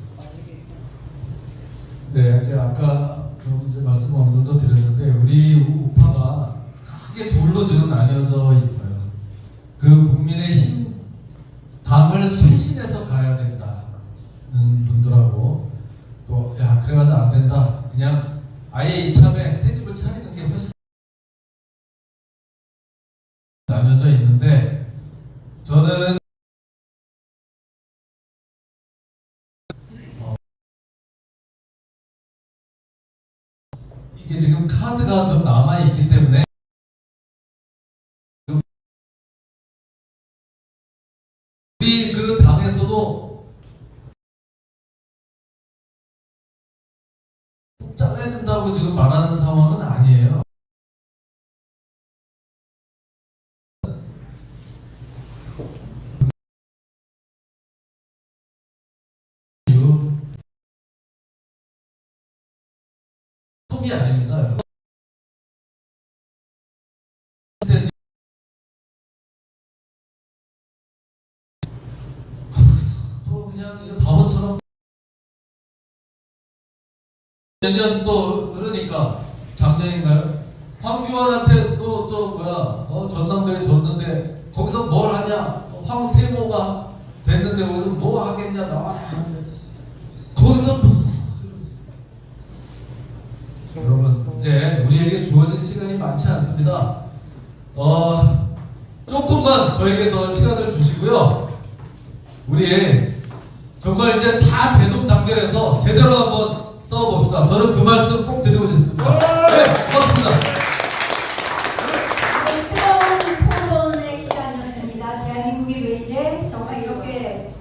Speaker 4: 네, 제가 아까 좀 이제 말씀 어느 정도 드렸는데 우리 우파가 크게 둘로 지금 나뉘어져 있어요. 그 국민의힘 당을 쇄신해서 가야 된다는 분들하고 또 야 그래가지고 안 된다. 그냥 아예 이참에 새 집을 차리는 게 훨씬 나뉘어져 있는데 저는 이게 지금 카드가 좀 남아 있기 때문에 우리 그 당에서도 꼭 잘라야 된다고 지금 말하는 상황은 아니에요. 이 아닙니다. 또 그냥 이런 바보처럼 내년 또 그러니까 작년인가요? 황교안한테 또 뭐야 전당대회 졌는데 거기서 뭘 하냐? 황세모가 됐는데 거기서 뭐 하겠냐 나와라 하는데 거기서 또 여러분 이제 우리에게 주어진 시간이 많지 않습니다. 조금만 저에게 더 시간을 주시고요. 우리 정말 이제 다 대동단결해서 제대로 한번 싸워봅시다. 저는 그 말씀 꼭 드리고 싶습니다. 네, 고맙습니다.
Speaker 2: 뜨거운 토론의 시간이었습니다. 대한민국이 왜 이래? 정말 이렇게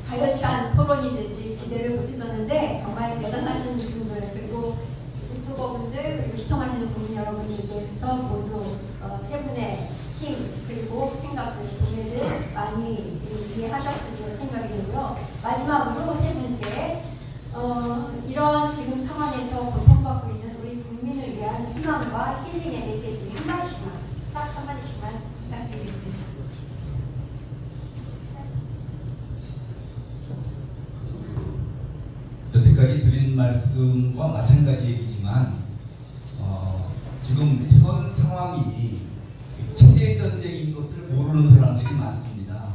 Speaker 2: 가열찬 토론이 될지 기대를 못했었는데 정말 대단하신 분들 그리고 유튜버분들 그리고 시청하시는 국민 여러분들께서 모두 세 분의 힘 그리고 생각들 고민을 많이 이해하셨을 생각이 들고요. 마지막으로 세 분께 이런 지금 상황에서 고통받고 있는 우리 국민을 위한 희망과 힐링의 메시지 한마디씩만 딱 한마디씩만 부탁드리겠습니다.
Speaker 6: 여태까지 드린 말씀과 마찬가지 얘기지만 지금 현 상황이 체제 전쟁인 것을 모르는 사람들이 많습니다.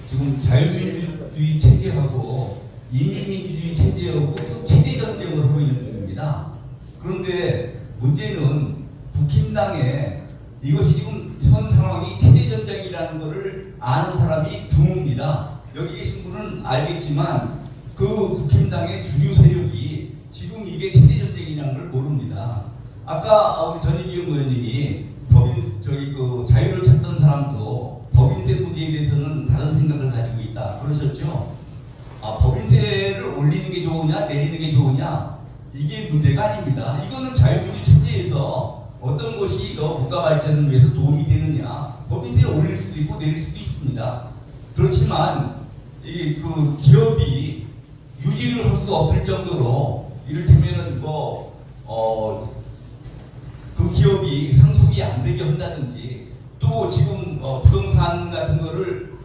Speaker 6: 지금 자유민주주의 체제하고 이민민주주의 체제하고 체제 전쟁을 하고 있는 중입니다. 그런데 문제는 국힘당에 이것이 지금 현 상황이 체제 전쟁이라는 것을 아는 사람이 드뭅니다. 여기 계신 분은 알겠지만 그 국힘당의 주류 세력이 지금 이게 체제 전쟁이라는 걸 모릅니다. 아까 우리 전인기 의원님이 그 자유를 찾던 사람도 법인세 문제에 대해서는 다른 생각을 가지고 있다 그러셨죠. 법인세를 올리는 게 좋으냐 내리는 게 좋으냐 이게 문제가 아닙니다. 이거는 자유민주 체제에서 어떤 것이 더 국가 발전을 위해서 도움이 되느냐 법인세 올릴 수도 있고 내릴 수도 있습니다. 그렇지만 그 기업이 유지를 할 수 없을 정도로 이를테면은 그 기업이 상속이 안 되게 한다든지 또 지금 부동산 같은 거를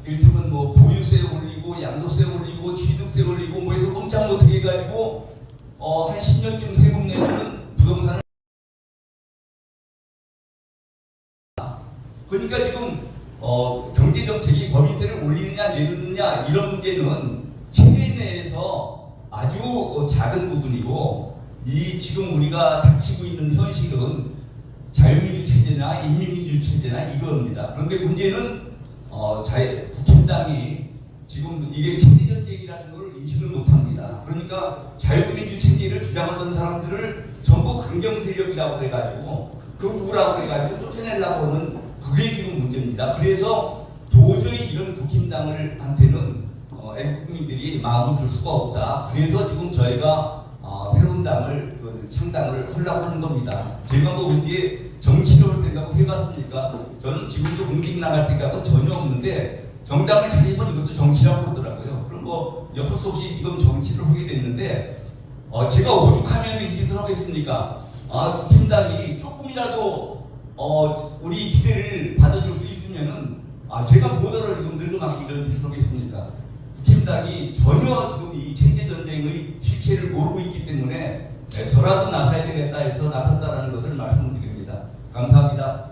Speaker 6: 이를테면 보유세 올리고 양도세 올리고 취득세 올리고 뭐 해서 꼼짝 못하게 해가지고 한 10년쯤 세금 내면은 부동산을 그러니까 지금 경제정책이 법인세를 올리느냐 내리느냐 이런 문제는 체제 내에서 아주 작은 부분이고 지금 우리가 닥치고 있는 현실은 자유민주 체제나 인민민주 체제나 이겁니다. 그런데 문제는 국힘당이 지금 이게 체제 전쟁이라는 걸 인식을 못합니다. 그러니까 자유민주 체제를 주장하던 사람들을 전부 강경 세력이라고 해가지고 극우라고 해가지고 쫓아내려고 하는 그게 지금 문제입니다. 그래서 도저히 이런 국힘당한테는 애국민들이 마음을 줄 수가 없다. 그래서 지금 저희가 새로운 당을 창당을 하려고 하는 겁니다. 제가 언제 정치를 할 생각을 해봤습니까? 저는 지금도 공직 나갈 생각은 전혀 없는데 정당을 차리면 이것도 정치라고 그러더라고요. 그럼 할 수 없이 지금 정치를 하게 됐는데 제가 오죽하면 이 짓을 하겠습니까? 국힘당이 조금이라도 우리 기대를 받아줄 수 있으면은 제가 뭐더러 지금 늙어막 이런 짓을 하겠습니까? 국힘당이 전혀 지금 이 체제 전쟁의 실체를 모르고 있기 때문에 저라도 나서야 되겠다 해서 나섰다라는 것을 말씀드립니다. 감사합니다.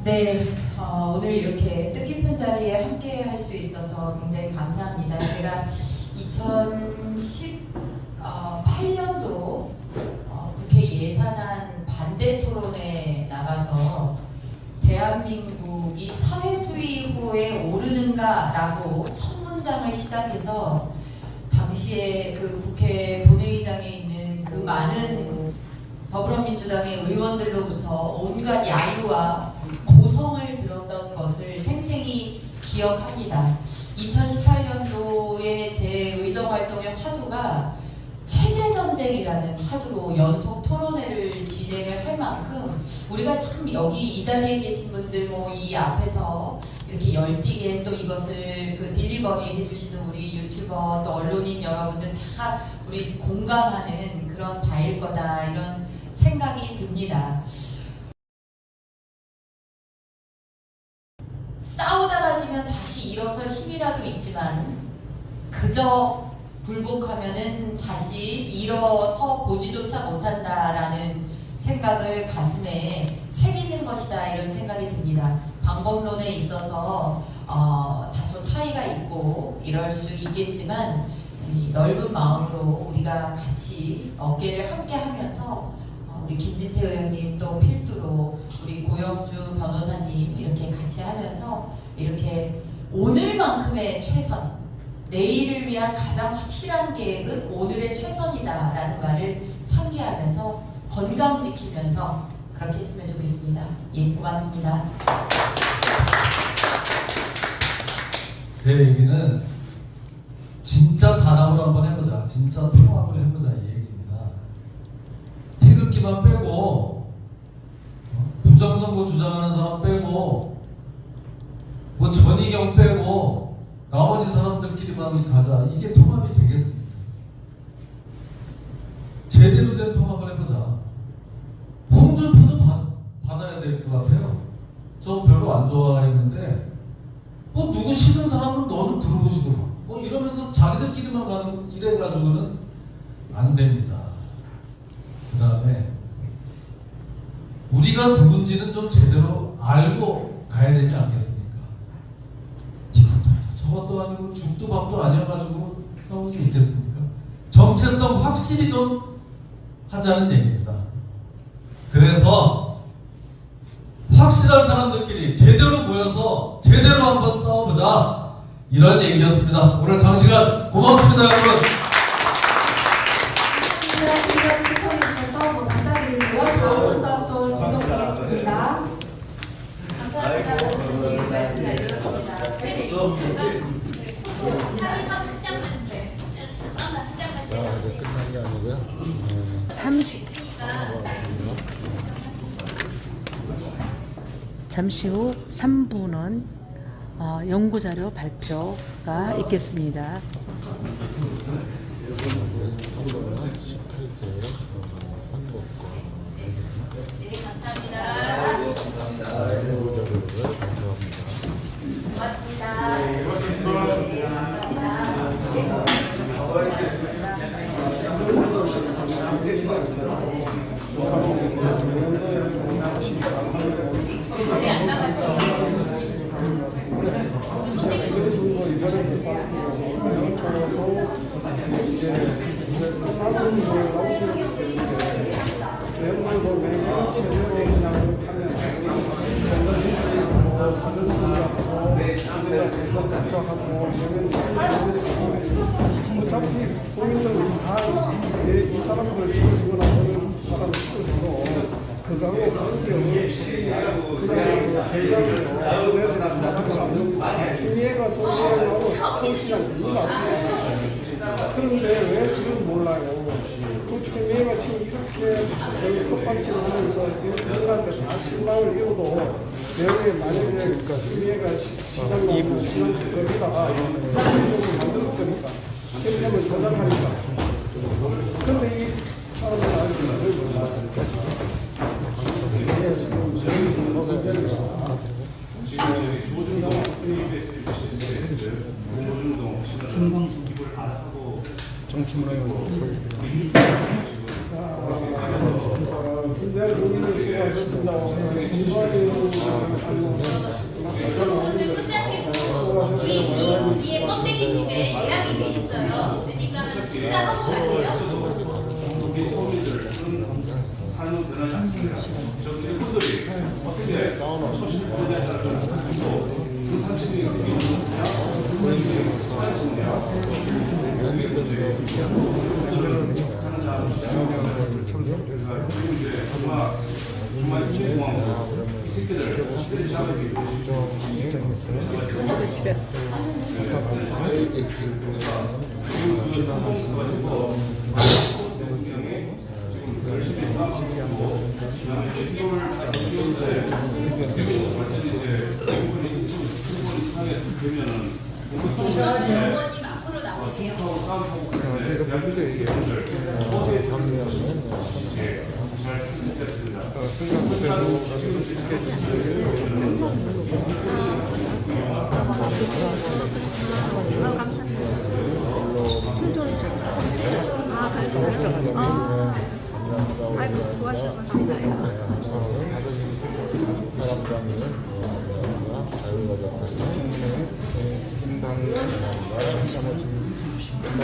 Speaker 5: 네, 오늘 이렇게 뜻깊은 자리에 함께 할 수 있어서 굉장히 감사합니다. 제가 2018년도 국회 예산안 반대 토론에 나가서 대한민국이 사회주의호에 오르는가라고 첫 문장을 시작해서 당시에 그 국회 본회의장에 있는 그 많은 더불어민주당의 의원들로부터 온갖 야유와 고성을 들었던 것을 생생히 기억합니다. 2018년도에 제 의정활동의 화두가 체제전쟁이라는 화두로 연속 토론회를 진행을 할 만큼 우리가 참 여기 이 자리에 계신 분들 뭐 이 앞에서 이렇게 열띠게 또 이것을 그 딜리버리 해주시는 우리 유튜버 또 언론인 여러분들 다 우리 공감하는 그런 바일 거다 이런 생각이 듭니다. 싸우다가 지면 다시 일어설 힘이라도 있지만 그저 굴복하면은 다시 일어서 보지조차 못한다라는 생각을 가슴에 새기는 것이다 이런 생각이 듭니다. 방법론에 있어서 다소 차이가 있고 이럴 수 있겠지만 이 넓은 마음으로 우리가 같이 어깨를 함께 하면서 우리 김진태 의원님 또 필두로 우리 고영주 변호사님 이렇게 같이 하면서 이렇게 오늘만큼의 최선, 내일을 위한 가장 확실한 계획은 오늘의 최선이다라는 말을 상기하면서 건강 지키면서 그렇게 했으면 좋겠습니다. 예, 고맙습니다.
Speaker 4: 제 얘기는 진짜 단합을 한번 해보자, 진짜 통합을 해보자 이 얘기입니다. 태극기만 빼고 부정선거 주장하는 사람 빼고 뭐 전희경 빼고 나머지 사람들끼리만 가자. 이게 통합이 되겠습니까? 제대로 된 통합을 해보자. 홍준표도 받아야 될 것 같아요. 저 별로 안 좋아했는데 뭐 누구 싫은 사람은 너는 들어보지도 마. 뭐 이러면서 자기들끼리만 가는 이래가지고는 안 됩니다. 그 다음에 우리가 누군지는 좀 제대로 알고 가야 되지 않겠습니까? 이것도 아니고 저것도 아니고 죽도 밥도 아니어가지고 싸울 수 있겠습니까? 정체성 확실히 좀 하자는 얘기입니다. 그래서 확실한 사람들끼리 제대로 모여서 제대로 한번 싸워보자 이런 얘기였습니다. 오늘 장시간 고맙습니다 여러분.
Speaker 2: 지금까지 시청해주셔서 감사드리고요. 다음 순서 또 계속하겠습니다.
Speaker 5: 감사합니다. 교수님 말씀 잘 들었습니다.
Speaker 1: 자, 이제 끝난 게 아니고요.
Speaker 7: 잠시 후 3부는 연구자료 발표가 있겠습니다.
Speaker 1: 18세 선거권
Speaker 5: 네, 감사합니다.
Speaker 1: 연구자료를 발표합니다.
Speaker 5: 고맙습니다. 네,
Speaker 3: 어차피 국민들은 다이 사람들 찍어주고 나서는 사람을 찍어주고 그거하고 관계없이 그냥 대장으로 추미애가 소시하고 소시랑 무슨 앞에 그런데 왜 지금 몰라요? 그 추미애가 지금 이렇게 여기 컵방치를 하면서 인간한테 다 실망을 입어도 내년에 만약에 추미애가 시장 나오고 시장 거기다가 만들 거니까 캠프를 저장하니까 근데 이 사람들 아직 뭘 몰라 근데 여기는 수고하셨습니다.
Speaker 11: 우리 뒤에 껍데기 집에 예약이 돼 있어요. 그러니까 진짜 한번 갈게요.
Speaker 8: 우리 소비들 삶은 변하지 않습니다. 저기 분들이 어떻게 소신 정말 궁금한 거. 이 새끼들을 잡으기
Speaker 11: 의원님 앞으로 나오세요.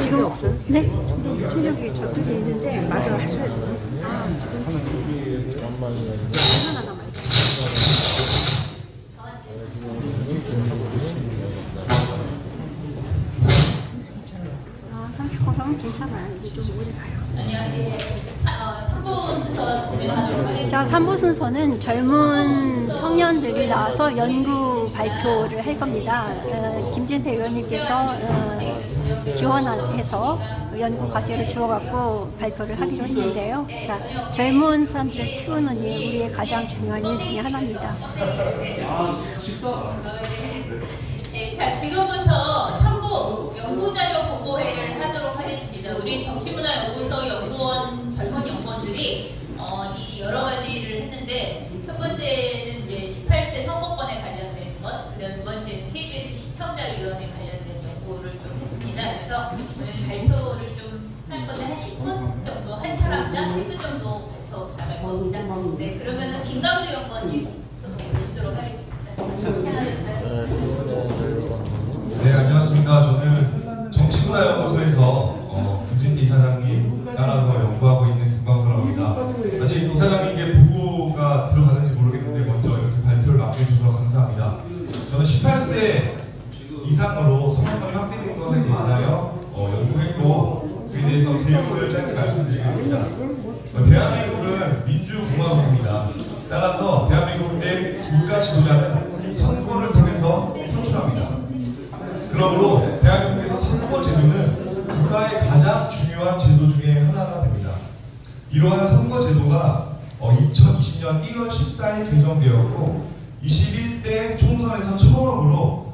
Speaker 2: 지금 없어요? 네. 충격이 접근돼 있는데 마저 하셔야 돼요. 하나 남아있어요. 아, 30호선은 괜찮아요. 이게 좀 오래 가요.
Speaker 11: 아니요, 3부 순서 진행하도록 하겠습니다.
Speaker 2: 자, 3부 순서는 젊은 청년들이 나와서 연구 발표를 할 겁니다. 김진태 의원님께서 지원해서 연구 과제를 주어갖고 발표를 하기로 했는데요. 자, 젊은 사람들을 키우는 일, 우리의 가장 중요한 일 중에 하나입니다.
Speaker 11: 네, 자, 지금부터 3부 연구자료 보고회를 하도록 하겠습니다. 우리 정치문화연구소 연구원, 젊은 연구원들이 이 여러 가지를 했는데, 첫 번째는 이제 18세 선거권에 관련된 것, 그다음 두 번째는 KBS 시청자위원회 관련된 연구를 좀 했습니다. 그래서 오늘 발표를 좀 할 건데 한 10분 정도, 한 사람당 10분 정도부터 나갈 겁니다. 네, 그러면은 김광수 연구원님 좀 보시도록 하겠습니다.
Speaker 12: 네, 안녕하십니까. 저는 정치문화연구소에서 김진태 이사장님 따라서 연구하고 있는 김광수라고 합니다. 아직 이사장님께 보고가 들어가는지 모르겠는데 먼저 이렇게 발표를 맡겨주셔서 감사합니다. 저는 18세 이상으로 선거권이 확대된 것에 관하여 연구했고 그에 대해서 개요를 짧게 말씀드리겠습니다. 대한민국은 민주공화국입니다. 따라서 대한민국의 국가 지도자는 선거를 통해서 선출합니다. 그러므로 대한민국에서 선거 제도는 국가의 가장 중요한 제도 중에 하나가 됩니다. 이러한 선거 제도가 2020년 1월 14일 개정되었고 21대 총선에서 처음으로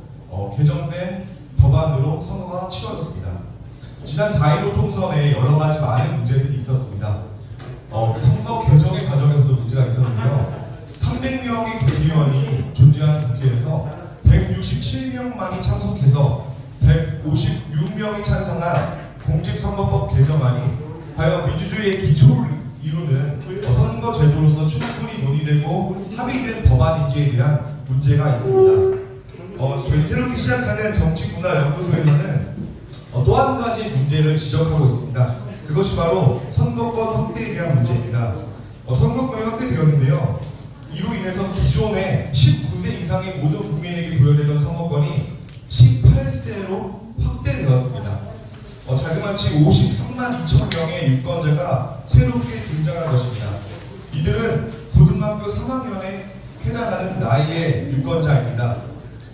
Speaker 12: 개정된 법안으로 선거가 치러졌습니다. 지난 4.15 총선에 여러 가지 많은 문제들이 있었습니다. 선거 개정의 과정에서도 문제가 있었는데요. 300명의 국회의원이 존재하는 국회에서 167명만이 참석해서 156명이 찬성한 공직선거법 개정안이 과연 민주주의의 기초를 이루는 선거 제도로서 충분히 논의되고 합의된 법안인지에 대한 문제가 있습니다. 저희 새롭게 시작하는 정치문화연구소에서는 또 한 가지 문제를 지적하고 있습니다. 그것이 바로 선거권 확대에 대한 문제입니다. 선거권이 확대되었는데요. 이로 인해서 기존에 19세 이상의 모든 국민에게 부여되던 선거권이 18세로 확대되었습니다. 자그마치 53만 2천 명의 유권자가 새롭게 등장한 것입니다. 이들은 고등학교 3학년에 해당하는 나이의 유권자입니다.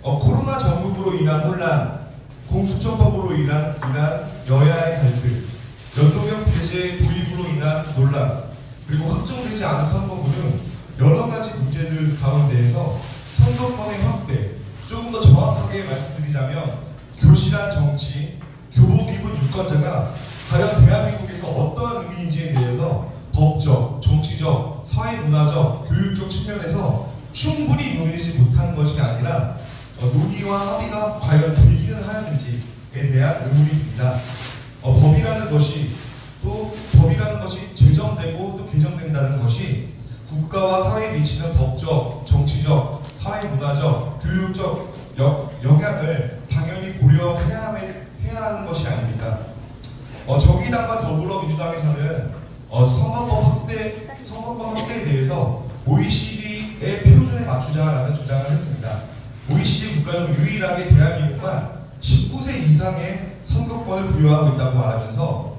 Speaker 12: 코로나 전국으로 인한 혼란, 공수처법으로 인한 여야의 갈등, 연동형 배제 도입으로 인한 논란, 그리고 확정되지 않은 선거구 등 여러 가지 문제들 가운데에서 선거권의 확대, 조금 더 정확하게 말씀드리자면 교실한 정치, 교복 입은 유권자가 과연 대한민국에서 어떠한 의미인지에 대해서 법적, 정치적, 사회문화적, 교육적 측면에서 충분히 논의지 못한 것이 아니라 논의와 합의가 과연 되기는 하였는지에 대한 의문이 듭니다. 법이라는 것이 제정되고 또 개정된다는 것이 국가와 사회에 미치는 법적, 정치적, 사회문화적, 교육적 영향을 당연히 고려해야 하는 것이 아닙니까? 정의당과 더불어민주당에서는 선거권 확대에 대해서 OECD의 표준에 맞추자라는 주장을 했습니다. OECD 국가 중 유일하게 대한민국만 19세 이상의 선거권을 부여하고 있다고 말하면서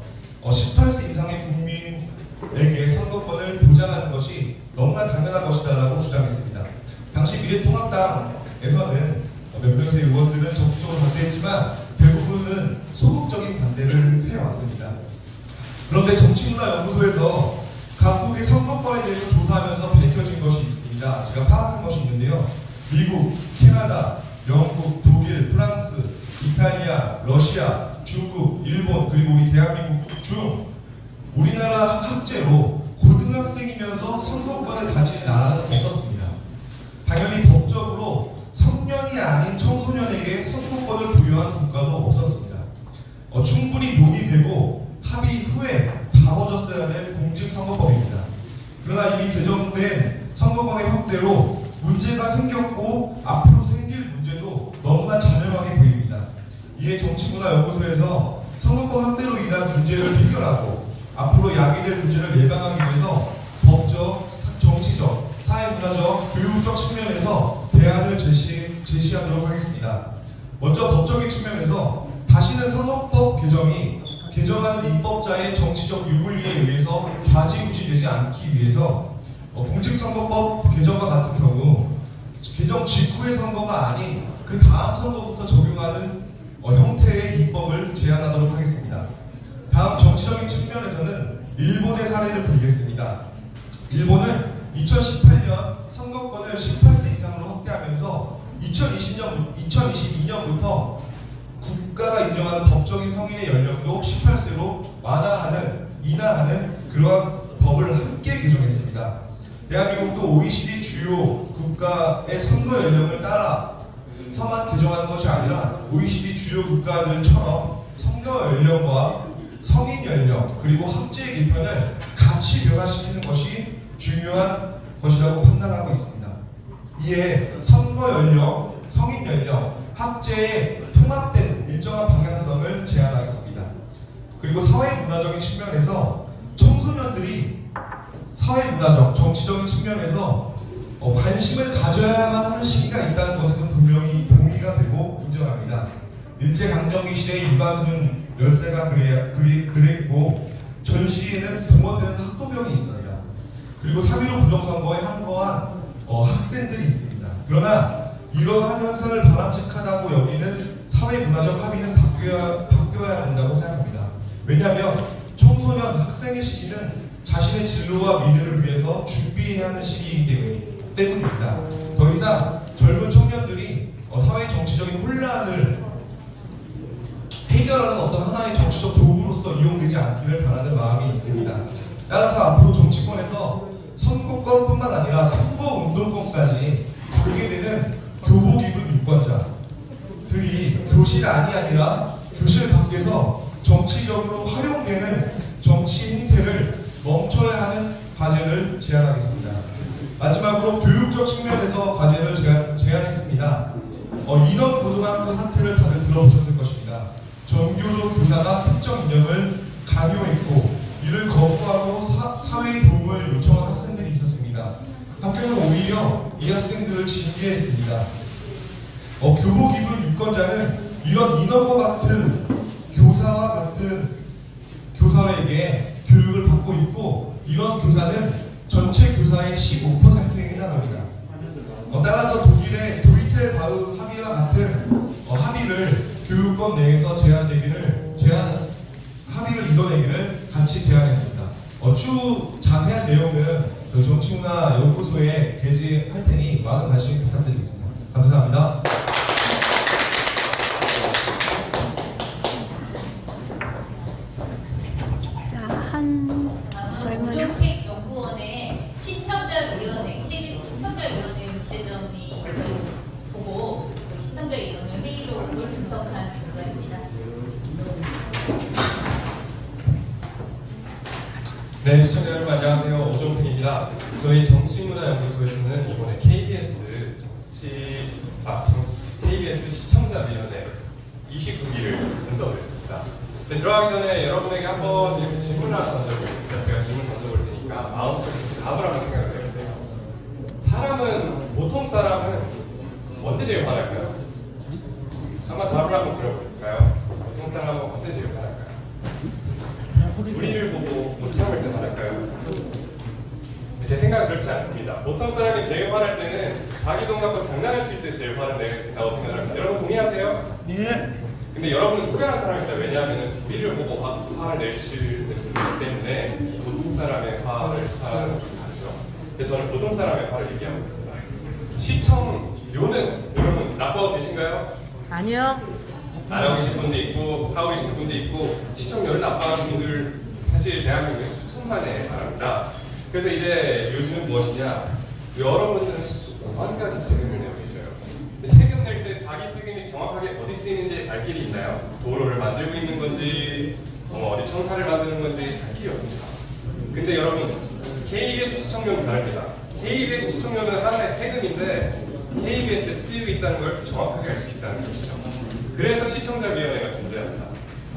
Speaker 12: 18세 이상의 국민에게 선거권을 보장하는 것이 너무나 당연한 것이다라고 주장했습니다. 당시 미래통합당에서는 몇 명의 의원들은 적극적으로 반대했지만 대부분은 소극적인 반대를 해왔습니다. 그런데 정치문화연구소에서 각국의 선거권에 대해서 조사하면서 밝혀진 것이 있습니다. 제가 파악한 것이 있는데요. 미국, 캐나다, 영국, 독일, 프랑스, 이탈리아, 러시아, 중국, 일본, 그리고 우리 대한민국 중 우리나라 학제로 고등학생이면서 선거권을 가진 나라는 없었습니다. 당연히 법적으로 성년이 아닌 청소년에게 선거권을 부여한 국가도 없었습니다. 충분히 논의되고 합의 후에 다뤄졌어야 될 공직선거법입니다. 그러나 이미 개정된 선거권의 확대로 문제가 생겼고 앞으로 생길 문제도 너무나 자명하게 보입니다. 이에 정치문화연구소에서 선거권 확대로 인한 문제를 해결하고 앞으로 야기될 문제를 예방하기 위해서 법적, 정치적, 사회문화적, 교육적 측면에서 대안을 제시하도록 하겠습니다. 먼저 법적인 측면에서 다시는 선거법 개정이 개정하는 입법자의 정치적 유불리에 의해서 좌지우지되지 않기 위해서 공직선거법 개정과 같은 경우 개정 직후의 선거가 아닌 그 다음 선거부터 적용하는 형태의 입법을 제안하도록 하겠습니다. 다음 정치적인 측면에서는 일본의 사례를 들겠습니다. 일본은 2018년 선거권을 18세 이상으로 확대하면서 2022년부터 국가가 인정하는 법적인 성인의 연령도 18세로 인하하는 그러한 법을 함께 개정했습니다. 대한민국도 OECD 주요 국가의 선거 연령을 따라서만 개정하는 것이 아니라 OECD 주요 국가들처럼 선거 연령과 성인 연령 그리고 학제 개편을 같이 변화시키는 것이 중요한 것이라고 판단하고 있습니다. 이에 선거 연령, 성인 연령, 학제의 통합된 일정한 방향성을 제안하겠습니다. 그리고 사회문화적인 측면에서 청소년들이 사회문화적, 정치적인 측면에서 관심을 가져야만 하는 시기가 있다는 것은 분명히 동의가 되고 인정합니다. 일제강점기 시대에 이관순 열세가 그랬고 전시에는 동원되는 학도병이 있습니다. 그리고 3.15 부정선거에 항거한 학생들이 있습니다. 그러나 이러한 현상을 바람직하다고 여기는 사회문화적 합의는 바뀌어야 된다고 생각합니다. 왜냐하면 청소년, 학생의 시기는 자신의 진로와 미래를 위해서 준비해야 하는 시기이기 때문입니다. 더 이상 젊은 청년들이 사회 정치적인 혼란을 해결하는 어떤 하나의 정치적 도구로서 이용되지 않기를 바라는 마음이 있습니다. 따라서 앞으로 정치권에서 선거권뿐만 아니라 선거운동권까지 갖게 되는 교복 입은 유권자들이 교실 안이 아니라 교실 밖에서 정치적으로 활용되는 정치 행태를 멈춰야 하는 과제를 제안하겠습니다. 마지막으로 교육적 측면에서 과제를 제안했습니다. 인원고등학교 사태를 다들 들어보셨을 것입니다. 전교조 교사가 특정 이념을 강요했고 이를 거부하고 사회의 도움을 요청한 학생들이 있었습니다. 학교는 오히려 이 학생들을 징계했습니다. 교복 입은 유권자는 이런 인원과 같은 교사와 같은 교사에게 교육을 받고 있고 이런 교사는 전체 교사의 15%에 해당합니다. 따라서 독일의 도이텔바흐 합의와 같은 합의를 교육권 내에서 합의를 이뤄내기를 같이 제안했습니다. 추후 자세한 내용은 저희 정치문화연구소에 게재할 테니 많은 관심 부탁드리겠습니다. 감사합니다.
Speaker 11: 오종택 연구원의 시청자위원회, KBS 시청자위원회 문제점이 보고 그 시청자위원회 회의록을 분석한 결과입니다.
Speaker 13: 네, 시청자 여러분 안녕하세요. 오종택입니다. 저희 정치문화연구소에서는 이번에 KBS 시청자위원회 29기를 분석을 했습니다. 네, 들어가기 전에 여러분에게 한번 이렇게 질문을 하나 던져보겠습니다. 제가 질문 던져볼 테니까 마음속에서 답을 한번 생각을 해보세요. 보통 사람은 언제 제일 화날까요? 한번 답을 한번 들어볼까요? 보통 사람은 언제 제일 화날까요? 우리 그렇지 않습니다. 보통 사람이 제일 화날 때는 자기 돈 갖고 장난을 칠 때 제일 화를 낸다고 생각합니다. 여러분 동의하세요?
Speaker 3: 네.
Speaker 13: 근데 여러분은 특별한 사람입니다. 왜냐하면 우리를 보고 화를 내시는 분이기 때문에 보통 사람의 화를 다르죠. 그래서 저는 보통 사람의 화를 얘기하고 있습니다. 시청료는 여러분 납부하고 계신가요?
Speaker 7: 아니요.
Speaker 13: 안 하고 계신 분도 있고 하고 계신 분도 있고 시청료를 납부하는 분들 사실 대한민국에 수천만에 달합니다. 그래서 이제 요즘은 무엇이냐? 여러분들은 수만 가지 세금을 내고 계셔요. 세금 낼 때 자기 세금이 정확하게 어디 쓰이는지 알 길이 있나요? 도로를 만들고 있는 건지 어디 청사를 만드는 건지 알 길이 없습니다. 근데 여러분 KBS 시청료는 다릅니다. KBS 시청료는 하나의 세금인데 KBS에 쓰이고 있다는 걸 정확하게 알 수 있다는 것이죠. 그래서 시청자위원회가 존재합니다.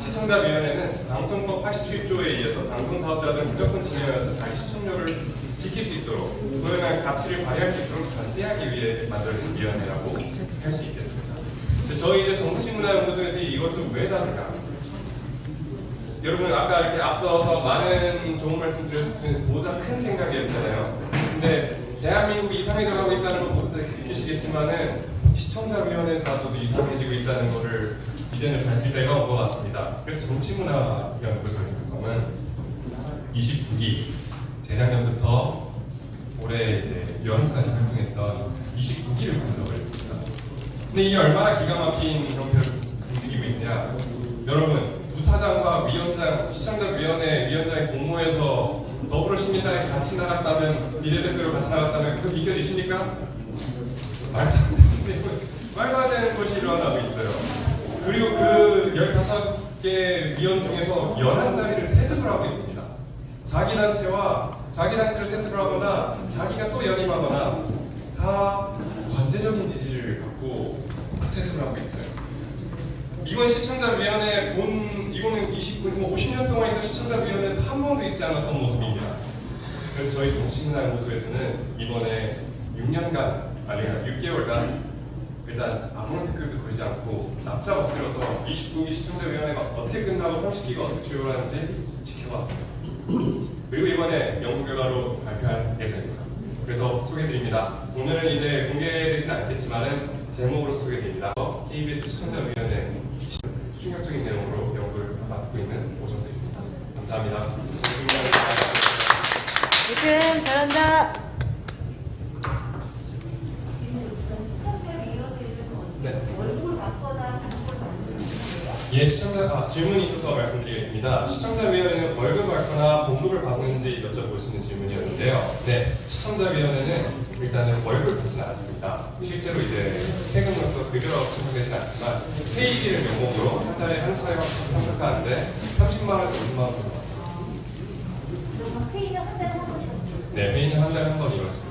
Speaker 13: 시청자위원회는 방송법 87조에 의해서 방송사업자들은 무조건 진행해서 자기 시청료를 지킬 수 있도록 그에 대한 가치를 발휘할 수 있도록 견제하기 위해 만들어진 위원회라고 할 수 있겠습니다. 저희 이제 정치문화연구소에서 이것을 왜 다룬가? 여러분 아까 이렇게 앞서서 많은 좋은 말씀 드렸을 때 보다 큰 생각이었잖아요. 근데 대한민국이 이상해져 가고 있다는 걸 모두 느끼시겠지만은 시청자위원회에 가서도 이상해지고 있다는 것을 이제는 밝힐 때가 온 것 같습니다. 그래서 정치문화연구소에서는 29기 재작년부터 올해 이제 여름까지 활동했던 29기를 분석을 했습니다. 근데 이게 얼마나 기가 막힌 형태로 움직이고 있냐? 여러분 부사장과 위원장, 시청자위원회 위원장의 공모에서 더불어시민당에 같이 나갔다면 비례대표로 같이 나갔다면 그거 믿겨지십니까? 말도 안 되는 것이 일어나고 있어요. 그리고 그 15개 위원 중에서 11자리를 세습을 하고 있습니다. 자기 단체를 세습을 하거나 자기가 또 연임하거나 다 관제적인 지지를 갖고 세습을 하고 있어요. 이번 시청자위원회 이거는 50년 동안 있던 시청자위원회에서 한 번도 있지 않았던 모습입니다. 그래서 저희 정치문화연구소에서는 이번에 6개월간 일단 아무런 댓글도 걸지 않고 납작 엎드려서 29기 시청자위원회가 어떻게 끝나고 30기가 어떻게 출발하는지 지켜봤어요. 그리고 이번에 연구 결과로 발표할 예정입니다. 그래서 소개해드립니다. 오늘은 이제 공개되지는 않겠지만은 제목으로 소개드립니다. KBS 시청자위원회 충격적인 내용으로 연구를 맡고 있는 오정택입니다. 감사합니다.
Speaker 7: 요즘 잘한다.
Speaker 13: 네. 예, 질문이 있어서 말씀드리겠습니다. 시청자위원회는 월급을 받거나 봉급을 받는지 여쭤볼 수 있는 질문이었는데요. 네, 시청자위원회는 일단은 월급을 받지는 않습니다. 실제로 이제 세금으로서 급여가 측정되지는 않지만 회의비를 명목으로 한 달에 한 차례 참석하는데 30만 원에서 50만 원 정도 받습니다.
Speaker 2: 회의는 한 달에 한 번이요?
Speaker 13: 네, 회의는 한 달에 한 번 이루어집니다.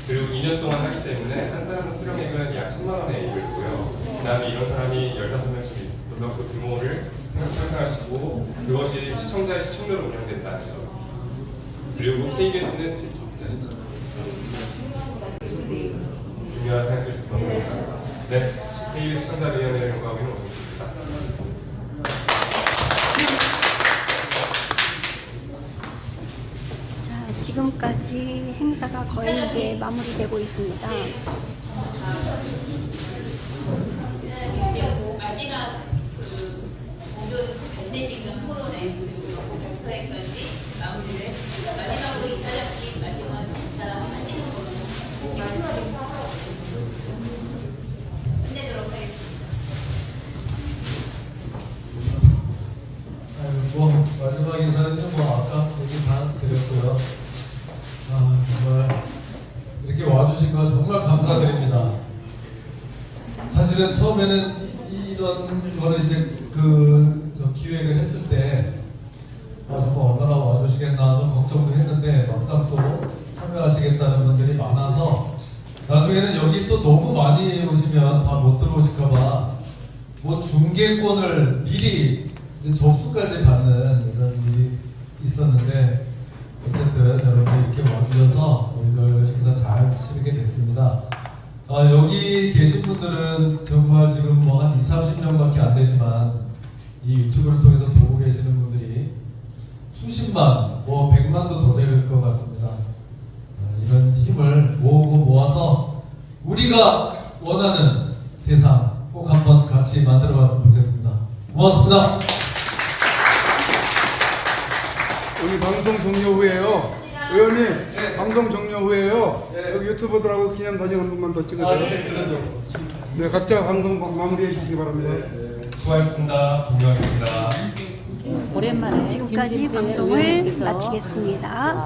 Speaker 13: 그리고 2년 동안 하기 때문에 한 사람은 수령액은 약 1,000만 원에 이르고요. 그 다음에 이런 사람이 15명씩 있어서 그 규모를 상상하시고 그것이 시청자의 시청료로 운영된다는 점. 그리고 KBS는 적자입니다. 중요한 생각해 주셔서 감사합니다. 네, KBS 시청자위원회를 연구하고 있는 오정입니다.
Speaker 14: 지금까지 행사가 거의 이제 마무리되고 있습니다.
Speaker 11: 네. 이제 마지막 모든 반대신경 토론회 그리고 연구 발표회까지 마무리를 했습니다. 마지막으로 이사장님 마지막 인사하시는 걸로 끝내도록 하겠습니다.
Speaker 4: 마지막 인사는요, 아까 얘기 다 드렸고요. 정말 이렇게 와주신 거 정말 감사드립니다. 사실은 처음에는 이런 거를 이제 저 기획을 했을 때 정말 얼마나 와주시겠나 좀 걱정도 했는데 막상 또 참여하시겠다는 분들이 많아서 나중에는 여기 또 너무 많이 오시면 다 못 들어오실까봐 뭐 중계권을 미리 이제 접수까지 받는 이런 일이 있었는데 어쨌든 여러분이 이렇게 와주셔서 저희들 행사 잘 치르게 됐습니다. 여기 계신 분들은 정말 지금 뭐 한 20-30명밖에 안 되지만 이 유튜브를 통해서 보고 계시는 분들이 수십만, 뭐 100만도 더 될 것 같습니다. 이런 우리가 원하는 세상 꼭 한번 같이 만들어봤으면 좋겠습니다. 고맙습니다.
Speaker 9: 오늘 방송 종료 후에요. 의원님, 방송 종료 후에요. 여기 유튜버들하고 기념사진 한 번만 더 찍어줘요. 네, 각자 방송 마무리해 주시기 바랍니다.
Speaker 12: 수고하셨습니다. 종료하겠습니다.
Speaker 7: 오랜만에
Speaker 14: 지금까지
Speaker 7: 김진태
Speaker 14: 방송을
Speaker 7: 의원님께서
Speaker 14: 마치겠습니다.